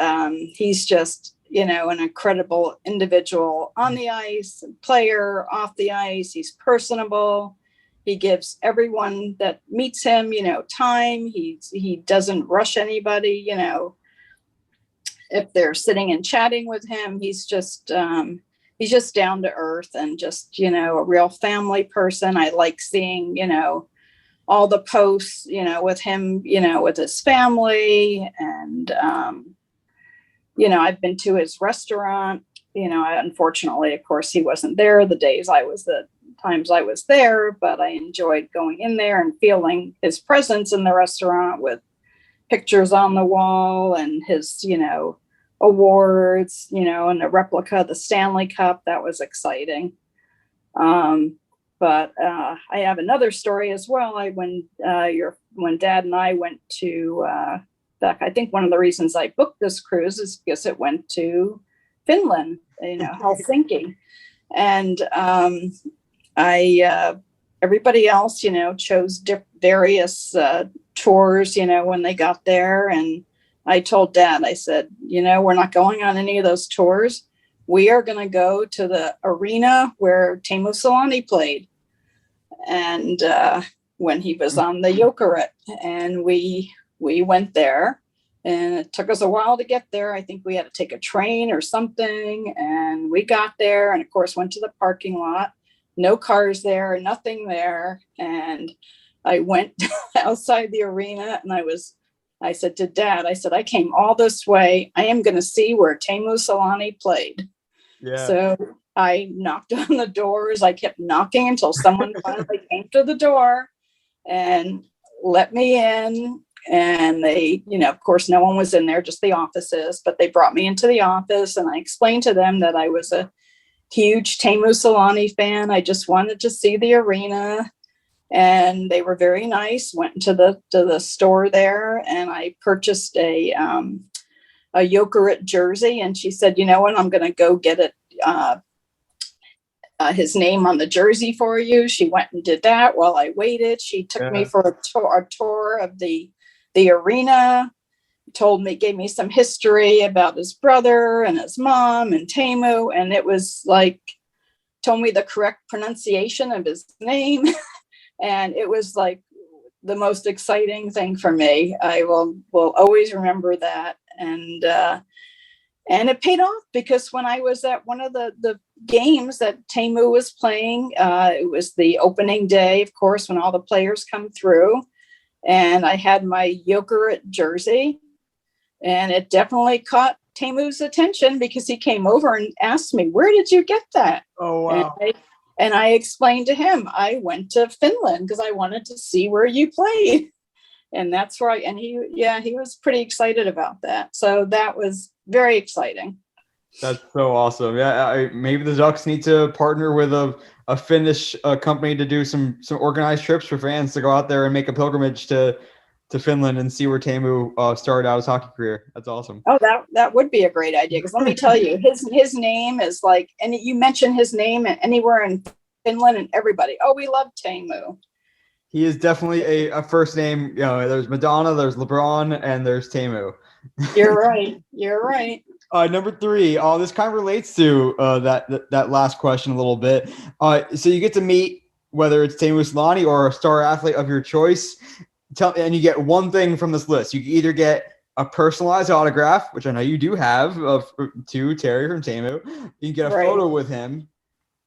he's just, an incredible individual on the ice, player off the ice. He's personable. He gives everyone that meets him, time. He doesn't rush anybody, if they're sitting and chatting with him. He's just down to earth and just, a real family person. I like seeing, all the posts, with him, with his family. And, I've been to his restaurant, unfortunately, of course, he wasn't there the times I was there, but I enjoyed going in there and feeling his presence in the restaurant with pictures on the wall and his, awards, and a replica of the Stanley Cup. That was exciting. But I have another story as well. When Dad and I went to, I think one of the reasons I booked this cruise is because it went to Finland, Helsinki, and everybody else, chose various tours, when they got there. And I told Dad, I said, we're not going on any of those tours. We are going to go to the arena where Teemu Selanne played. And when he was on the Jokerit, and we went there, And it took us a while to get there. I think we had to take a train or something. And we got there and, of course, went to the parking lot. No cars there, nothing there. And I went outside the arena and I said to Dad, I came all this way. I am going to see where Teemu Selanne played. Yeah. So I knocked on the doors. I kept knocking until someone finally came to the door and let me in. And they, of course, no one was in there, just the offices, but they brought me into the office and I explained to them that I was a huge Teemu Selanne fan. I just wanted to see the arena. And they were very nice, went into the store there and I purchased a Jokerit jersey. And she said, you know what, I'm going to go get it. His name on the jersey for you. She went and did that while I waited. She took me for a tour of the arena, gave me some history about his brother and his mom and Teemu. And it was like, told me the correct pronunciation of his name. And it was like the most exciting thing for me. I will always remember that. And it paid off because when I was at one of the games that Teemu was playing, it was the opening day, of course, when all the players come through. And I had my Jokerit jersey. And it definitely caught Teemu's attention because he came over and asked me, where did you get that? Oh, wow. And I explained to him, I went to Finland because I wanted to see where you played. And that's right. And he was pretty excited about that. So that was very exciting. That's so awesome. Yeah, maybe the Ducks need to partner with a Finnish company to do some organized trips for fans to go out there and make a pilgrimage to Finland and see where Teemu started out his hockey career. That's awesome. Oh, that would be a great idea because let me tell you, his name is like, and you mention his name anywhere in Finland and everybody, oh, we love Teemu. He is definitely a first name. There's Madonna, there's LeBron, and there's Teemu. You're right. Number 3. This kind of relates to that last question a little bit. So you get to meet whether it's Teemu Selanne or a star athlete of your choice. And you get one thing from this list. You can either get a personalized autograph, which I know you do have, to Teri from Teemu. You can get a photo with him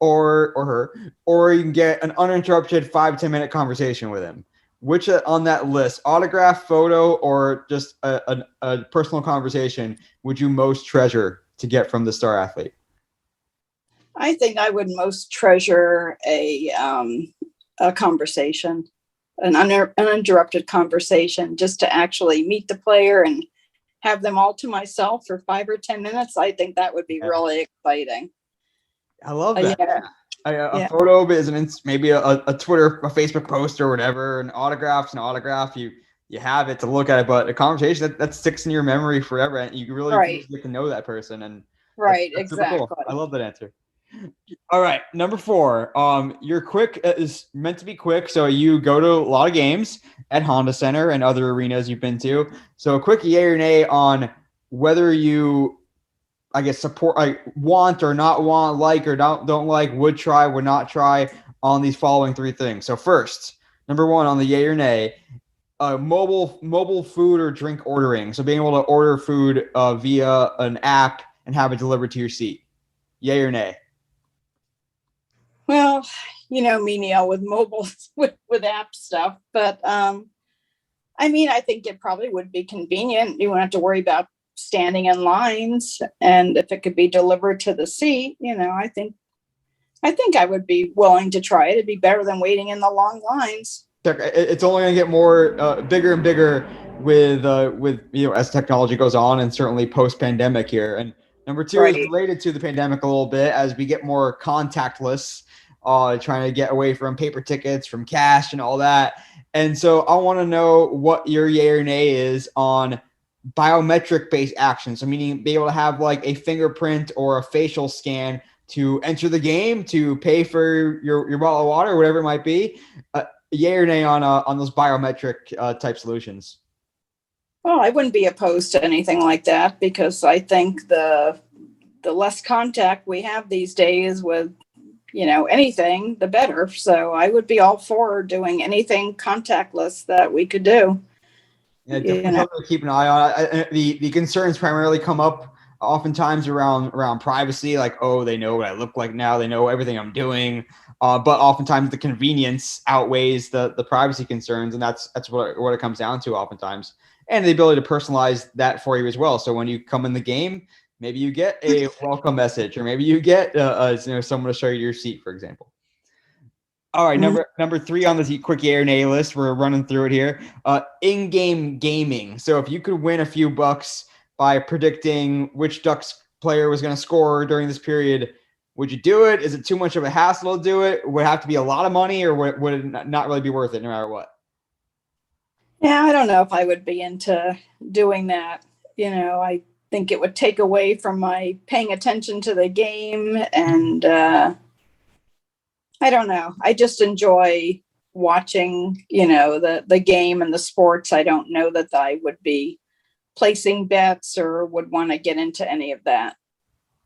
or her, or you can get an uninterrupted 5-10 minute conversation with him. Which on that list, autograph, photo, or just a personal conversation, would you most treasure to get from the star athlete? I think I would most treasure a conversation, an uninterrupted conversation, just to actually meet the player and have them all to myself for 5 or 10 minutes. I think that would be really exciting. I love that. A photo is maybe a Twitter, a Facebook post or whatever. An autograph's an autograph. You have it to look at it, but a conversation that sticks in your memory forever, and you really get to know that person. And that's exactly. Cool. I love that answer. All right, number 4. Your quick is meant to be quick, so you go to a lot of games at Honda Center and other arenas you've been to. So a quick yay or nay on whether you, I guess, support, want or not want, like or don't like, would try, would not try on these following 3 things. So first, number 1 on the yay or nay, mobile food or drink ordering. So being able to order food via an app and have it delivered to your seat. Yay or nay? Well, me, Neil, with mobile, with app stuff. But I think it probably would be convenient. You won't have to worry about standing in lines, and if it could be delivered to the seat, I think I would be willing to try it. It'd be better than waiting in the long lines. It's only going to get more bigger and bigger with as technology goes on, and certainly post pandemic here. And number 2 is related to the pandemic a little bit, as we get more contactless, trying to get away from paper tickets, from cash and all that. And so I want to know what your yay or nay is on biometric based actions. So meaning be able to have like a fingerprint or a facial scan to enter the game, to pay for your bottle of water, whatever it might be. Yay or nay on those biometric type solutions? Well, I wouldn't be opposed to anything like that, because I think the less contact we have these days with, anything, the better. So I would be all for doing anything contactless that we could do. Yeah, definitely something to keep an eye on. The concerns primarily come up oftentimes around privacy, like, oh, they know what I look like now, they know everything I'm doing. But oftentimes the convenience outweighs the privacy concerns, and that's what it comes down to oftentimes. And the ability to personalize that for you as well. So when you come in the game, maybe you get a welcome message, or maybe you get someone to show you your seat, for example. All right, number 3 on the quick A or nay list. We're running through it here. In-game gaming. So if you could win a few bucks by predicting which Ducks player was going to score during this period, would you do it? Is it too much of a hassle to do it? Would it have to be a lot of money, or would it not really be worth it no matter what? Yeah, I don't know if I would be into doing that. I think it would take away from my paying attention to the game, and I don't know. I just enjoy watching, the game and the sports. I don't know that I would be placing bets or would want to get into any of that.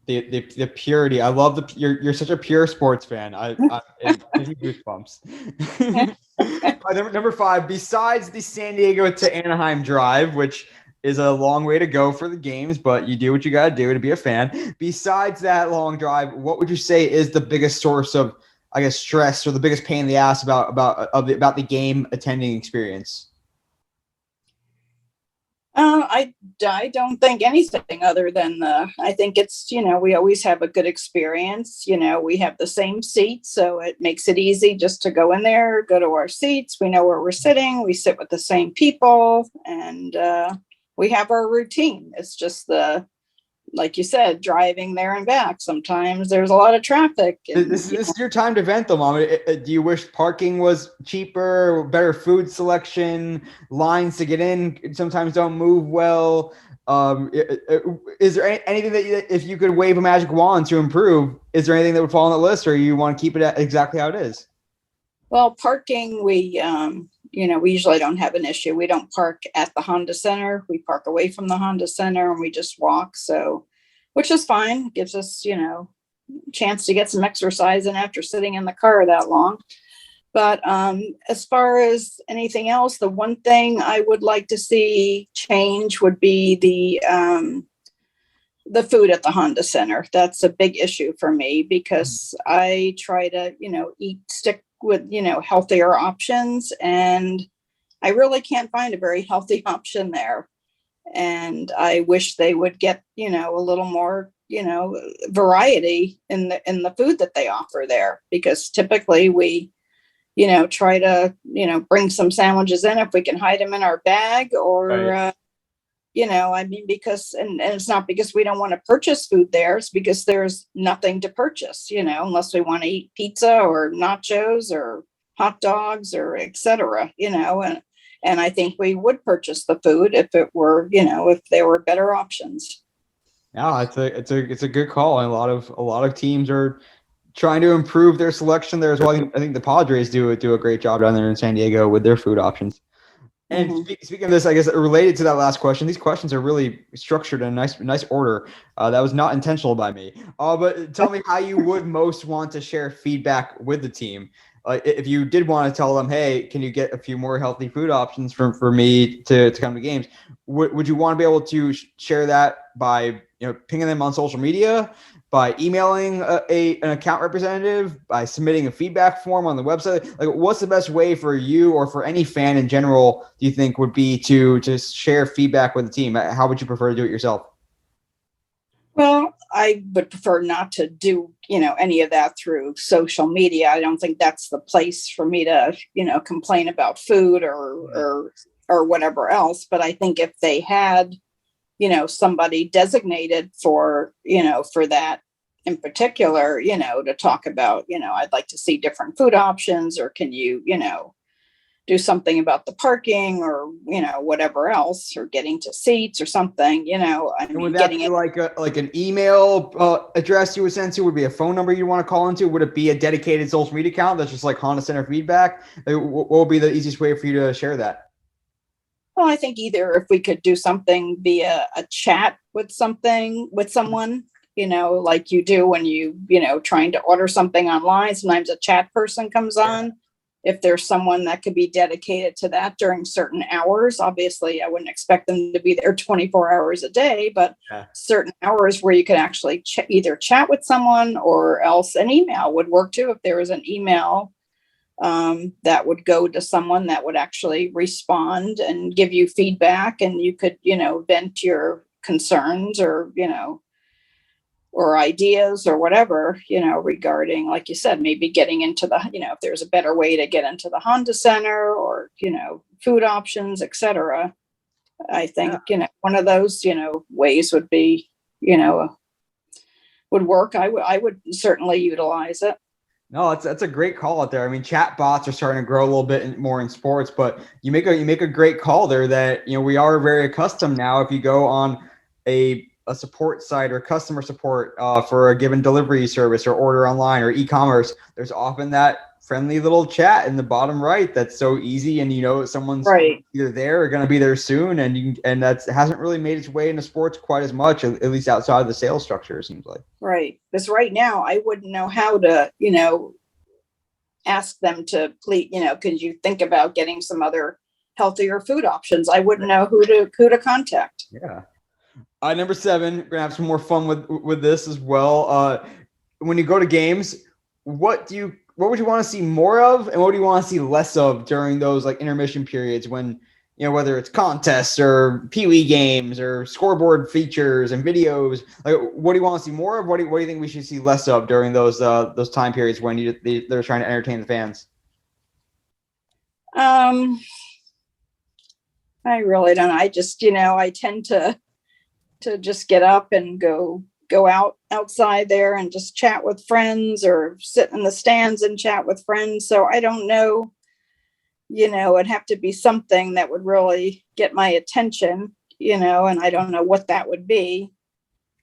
The purity. I love you're such a pure sports fan. It gives me goosebumps. Number 5, besides the San Diego to Anaheim drive, which is a long way to go for the games, but you do what you got to do to be a fan. Besides that long drive, what would you say is the biggest source of, I guess, stress, or the biggest pain in the ass about the game attending experience? I don't think anything other than I think it's, we always have a good experience. We have the same seats, so it makes it easy just to go in there, go to our seats. We know where we're sitting. We sit with the same people, and we have our routine. It's just like you said, driving there and back. Sometimes there's a lot of traffic. And, this is your time to vent, though, Mom. Do you wish parking was cheaper, better food selection, lines to get in sometimes don't move well? Is there anything that if you could wave a magic wand to improve, is there anything that would fall on the list, or you want to keep it exactly how it is? Well, parking, we usually don't have an issue. We don't park at the Honda Center. We park away from the Honda Center and we just walk. So, which is fine. It gives us, chance to get some exercise in after sitting in the car that long. But as far as anything else, the one thing I would like to see change would be the food at the Honda Center. That's a big issue for me because I try to, stick with, healthier options, and I really can't find a very healthy option there. And I wish they would get, a little more, variety in the food that they offer there, because typically we, try to, bring some sandwiches in if we can hide them in our bag, or, Right. Because, and it's not because we don't want to purchase food there. It's because there's nothing to purchase, unless we want to eat pizza or nachos or hot dogs or et cetera, and I think we would purchase the food if it were, if there were better options. Yeah, it's a good call. And a lot of teams are trying to improve their selection there as well. I think the Padres do a great job down there in San Diego with their food options. And speaking of this, I guess related to that last question, these questions are really structured in a nice order. That was not intentional by me. But tell me how you would most want to share feedback with the team. If you did want to tell them, hey, can you get a few more healthy food options for me to come to games? Would you want to be able to share that by pinging them on social media, by emailing an account representative, by submitting a feedback form on the website? Like, what's the best way for you or for any fan in general, do you think, would be to share feedback with the team? How would you prefer to do it yourself? Well, I would prefer not to do, any of that through social media. I don't think that's the place for me to, complain about food or whatever else. But I think if they had, somebody designated for that in particular, to talk about, I'd like to see different food options, or can you, do something about the parking, or, whatever else, or getting to seats or something, would that be like an email address you would send to? Would be a phone number you want to call into? Would it be a dedicated social media account that's just like Honda Center feedback? What would be the easiest way for you to share that? Well, I think either if we could do something via a chat with someone, like you do when trying to order something online, sometimes a chat person comes on. if there's someone that could be dedicated to that during certain hours. Obviously, I wouldn't expect them to be there 24 hours a day, but certain hours where you could actually either chat with someone, or else an email would work too. If there was an email that would go to someone that would actually respond and give you feedback, and you could, vent your concerns, or, or ideas or whatever, regarding, like you said, maybe getting into the, if there's a better way to get into the Honda Center, or, food options, etc. I think, one of those, ways would be, would work. I would certainly utilize it. No, that's a great call out there. I mean, chat bots are starting to grow a little bit more in sports, but you make a great call there that, we are very accustomed now. If you go on a support site or customer support for a given delivery service or order online or e-commerce, there's often that friendly little chat in the bottom right that's so easy, and someone's either there or going to be there soon, and that hasn't really made its way into sports quite as much, at least outside of the sales structure, it seems like. Right, because right now I wouldn't know how to ask them to please, could you think about getting some other healthier food options? I wouldn't know who to contact. Yeah. Number 7, we're gonna have some more fun with this as well. When you go to games, what would you want to see more of, and what do you want to see less of during those like intermission periods when, whether it's contests or Pee-wee games or scoreboard features and videos? Like, what do you want to see more of? What do you think we should see less of during those time periods when they're trying to entertain the fans? I really don't. I just, I tend to just get up and go outside there and just chat with friends, or sit in the stands and chat with friends. So I don't know, it'd have to be something that would really get my attention, and I don't know what that would be,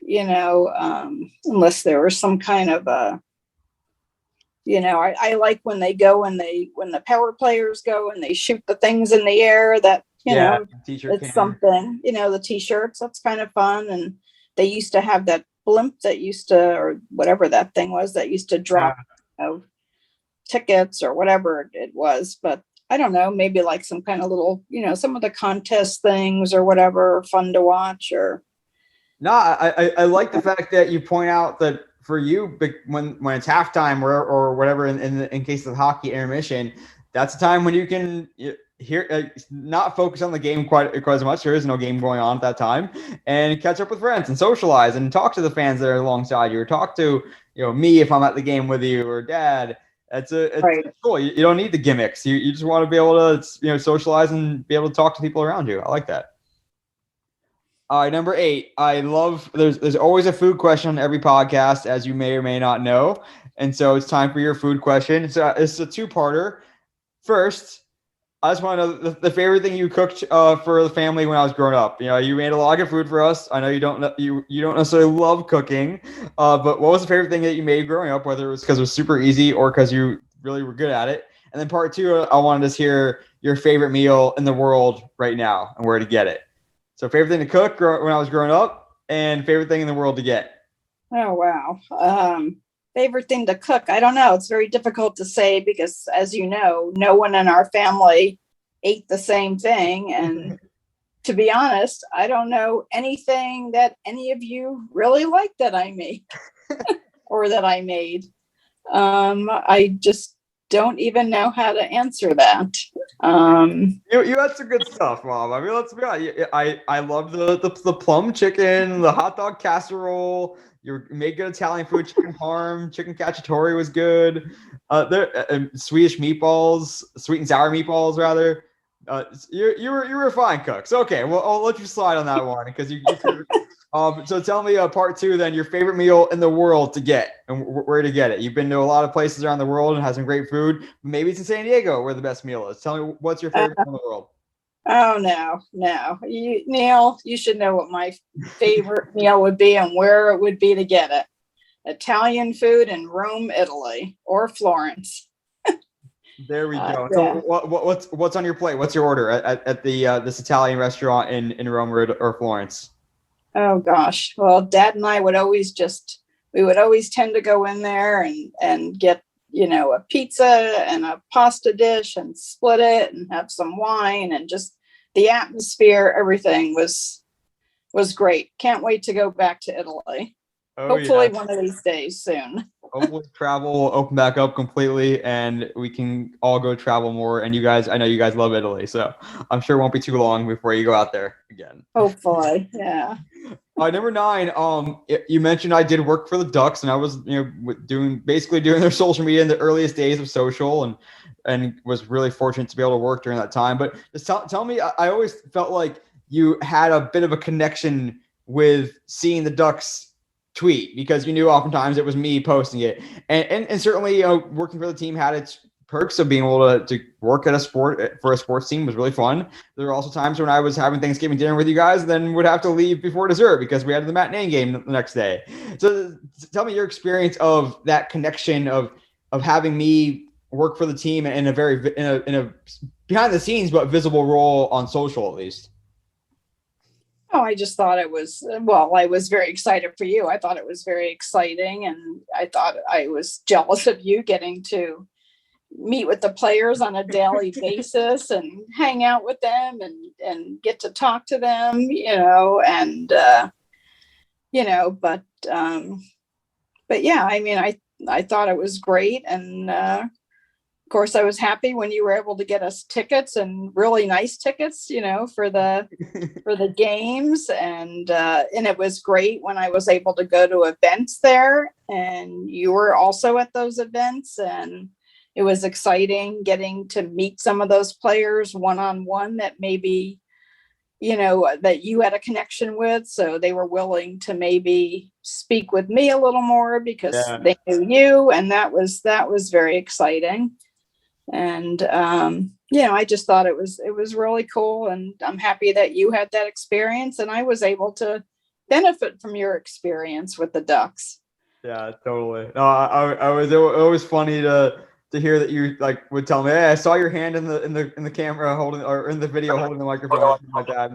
unless there was some kind of I like when they go and when the power players go and they shoot the things in the air that, it's something, the t-shirts, that's kind of fun. And they used to have that blimp that or whatever that thing was, that used to drop tickets or whatever it was. But I don't know, maybe like some kind of little, some of the contest things or whatever, fun to watch. Or no, I like the fact that you point out that for you, when it's halftime or whatever, in case of hockey intermission, that's a time when you can not focus on the game quite as much. There is no game going on at that time, and catch up with friends and socialize and talk to the fans that are alongside you, or talk to me if I'm at the game with you, or dad. It's cool. You don't need the gimmicks. You just want to be able to socialize and be able to talk to people around you. I like that. All right, number 8. I love there's always a food question on every podcast, as you may or may not know, and so it's time for your food question. So it's a 2-parter. First, I just want to know the favorite thing you cooked for the family when I was growing up. You made a lot of good food for us. I know you don't necessarily love cooking, but what was the favorite thing that you made growing up? Whether it was because it was super easy or because you really were good at it. And then part 2, I wanted to hear your favorite meal in the world right now and where to get it. So favorite thing to cook when I was growing up, and favorite thing in the world to get. Oh wow. Favorite thing to cook, I don't know. It's very difficult to say because, as you know, no one in our family ate the same thing. And to be honest, I don't know anything that any of you really like that I make or that I made. I just don't even know how to answer that. You had some good stuff, Mom. I mean, let's be honest. I love the plum chicken, the hot dog casserole. You made good Italian food, chicken parm, chicken cacciatore was good. Swedish meatballs, sweet and sour meatballs, rather. You were a fine cook. So okay, well, I'll let you slide on that one because you. So tell me part 2 then, your favorite meal in the world to get and where to get it. You've been to a lot of places around the world and had some great food. Maybe it's in San Diego where the best meal is. Tell me what's your favorite meal in the world. Oh, no. Neil, you should know what my favorite meal would be and where it would be to get it. Italian food in Rome, Italy, or Florence. There we go. So what's on your plate? What's your order at this Italian restaurant in Rome or Florence? Oh, gosh. Well, Dad and I would always tend to go in there and get, a pizza and a pasta dish and split it and have some wine, and just the atmosphere, everything was great. Can't wait to go back to Italy. Oh, Hopefully yeah. one of these days soon. Hopefully travel will open back up completely and we can all go travel more. And I know you guys love Italy, so I'm sure it won't be too long before you go out there again. Hopefully, yeah. Number 9, you mentioned I did work for the Ducks, and I was, doing their social media in the earliest days of social, and was really fortunate to be able to work during that time. But just tell me, I always felt like you had a bit of a connection with seeing the Ducks tweet, because you knew oftentimes it was me posting it, and certainly working for the team had its perks of being able to work at a sports team was really fun. There were also times when I was having Thanksgiving dinner with you guys, and then would have to leave before dessert because we had the matinee game the next day. So tell me your experience of that connection of having me work for the team in a behind the scenes but visible role on social, at least. Oh, I just thought I was very excited for you. I thought it was very exciting, and I thought I was jealous of you getting to meet with the players on a daily basis and hang out with them and get to talk to them, but yeah, I mean, I thought it was great. And, of course, I was happy when you were able to get us tickets, and really nice tickets, for the games. And it was great when I was able to go to events there, and you were also at those events, and it was exciting getting to meet some of those players one-on-one that maybe, that you had a connection with. So they were willing to maybe speak with me a little more because they knew you. And that was very exciting. And, I just thought it was really cool. And I'm happy that you had that experience, and I was able to benefit from your experience with the Ducks. Yeah, totally. No, I was, it was funny to hear that you would tell me, hey, I saw your hand in the camera holding, or in the video holding the microphone, or something like that.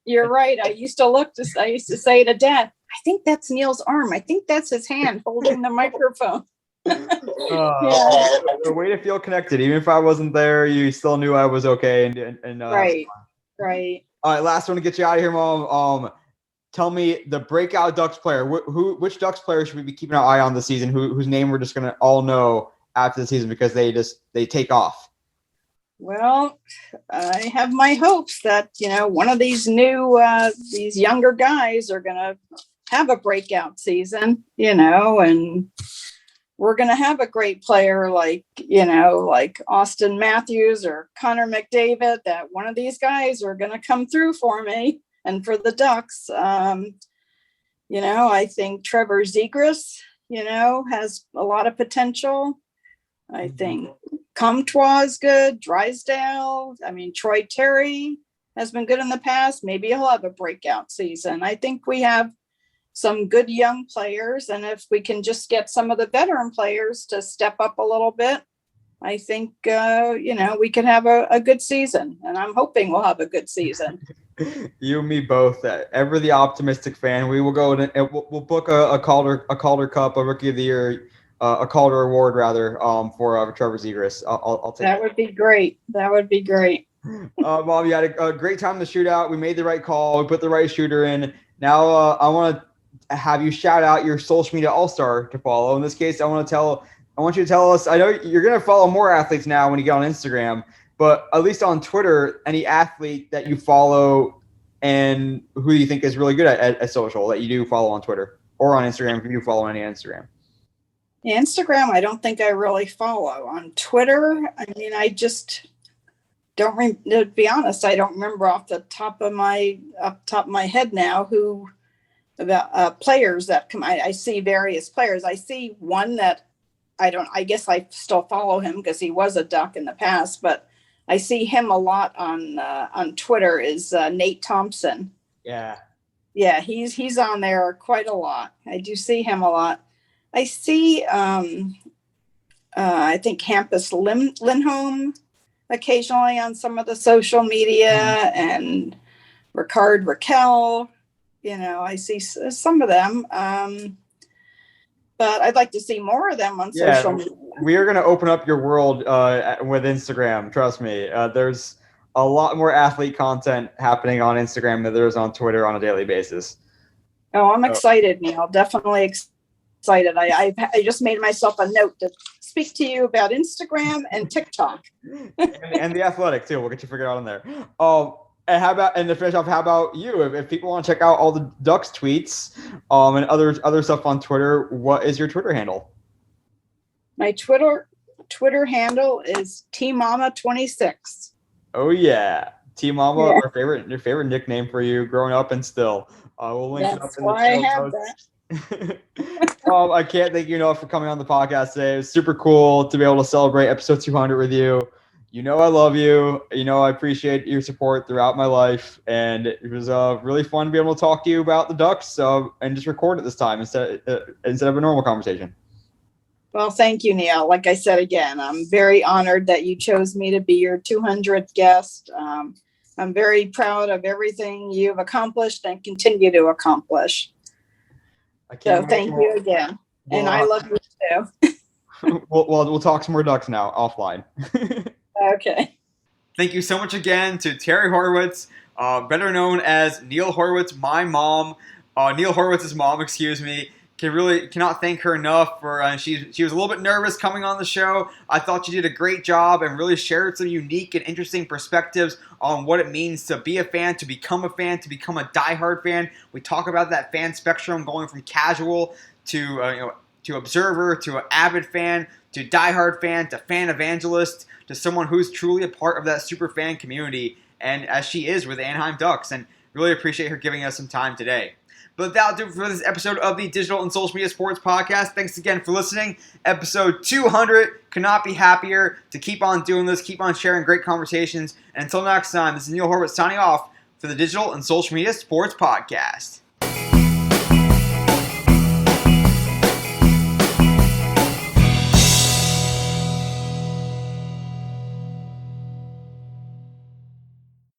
You're right. I used to say to Dad, I think that's Neil's arm. I think that's his hand holding the microphone. A way to feel connected. Even if I wasn't there, you still knew I was okay. And right. All right, last one to get you out of here, Mom. Tell me the breakout Ducks player. Which Ducks player should we be keeping an eye on this season? Whose name we're just gonna all know after the season because they take off? Well, I have my hopes that one of these these younger guys are gonna have a breakout season, and we're going to have a great player like Austin Matthews or Connor McDavid, that one of these guys are going to come through for me and for the Ducks. I think Trevor Zegras, has a lot of potential. I think Comtois is good. Drysdale. I mean, Troy Terry has been good in the past. Maybe he'll have a breakout season. I think we have some good young players, and if we can just get some of the veteran players to step up a little bit, I think we could have a good season, and I'm hoping we'll have a good season. You and me both. Ever the optimistic fan. We will go and we'll book a Calder Cup, a Rookie of the Year, a Calder Award rather, for Trevor Zegras. I'll take that. Would be great. That would be great. Mom, you had a great time in the shootout. We made the right call. We put the right shooter in. Now I want to have you shout out your social media all-star to follow. In this case, I want you to tell us, I know you're going to follow more athletes now when you get on Instagram, but at least on Twitter, any athlete that you follow and who you think is really good at social that you do follow on Twitter or on Instagram, if you do follow any Instagram. Instagram, I don't think I really follow. On Twitter, I mean, I just don't to be honest, I don't remember off the top of my head now who about players that come. I see various players. I see one that I guess I still follow him because he was a Duck in the past, but I see him a lot on Twitter is Nate Thompson. Yeah, he's on there quite a lot. I do see him a lot. I see I think Hampus Lindholm occasionally on some of the social media, and Ricard Raquel. I see some of them. but I'd like to see more of them on social media. We are going to open up your world with Instagram. Trust me. There's a lot more athlete content happening on Instagram than there is on Twitter on a daily basis. Oh, I'm excited, Neil. Definitely excited. I just made myself a note to speak to you about Instagram and TikTok. and the Athletic too. We'll get you figured out on there. And to finish off, how about you? If people want to check out all the Ducks tweets and other stuff on Twitter, what is your Twitter handle? My Twitter handle is TMama26. Oh yeah, T Mama, yeah. Your favorite nickname for you growing up and still. We'll link it up in the show notes. I can't thank you enough for coming on the podcast today. It was super cool to be able to celebrate episode 200 with you. You know I love you. You know I appreciate your support throughout my life, and it was really fun to be able to talk to you about the Ducks and just record it this time instead of a normal conversation. Well, thank you, Neil. Like I said again, I'm very honored that you chose me to be your 200th guest. I'm very proud of everything you've accomplished and continue to accomplish. So thank you again. And I love you too. We'll talk some more Ducks now offline. Okay. Thank you so much again to Teri Horowitz, better known as Neil Horowitz, my mom. Neil Horowitz's mom, excuse me. Cannot thank her enough for she was a little bit nervous coming on the show. I thought she did a great job and really shared some unique and interesting perspectives on what it means to be a fan, to become a diehard fan. We talk about that fan spectrum going from casual to observer to an avid fan to diehard fan to fan evangelist to someone who's truly a part of that super fan community, and as she is with the Anaheim Ducks, and really appreciate her giving us some time today. But that'll do it for this episode of the Digital and Social Media Sports Podcast. Thanks again for listening. Episode 200. Could not be happier to keep on doing this, keep on sharing great conversations. And until next time, this is Neil Horowitz signing off for the Digital and Social Media Sports Podcast.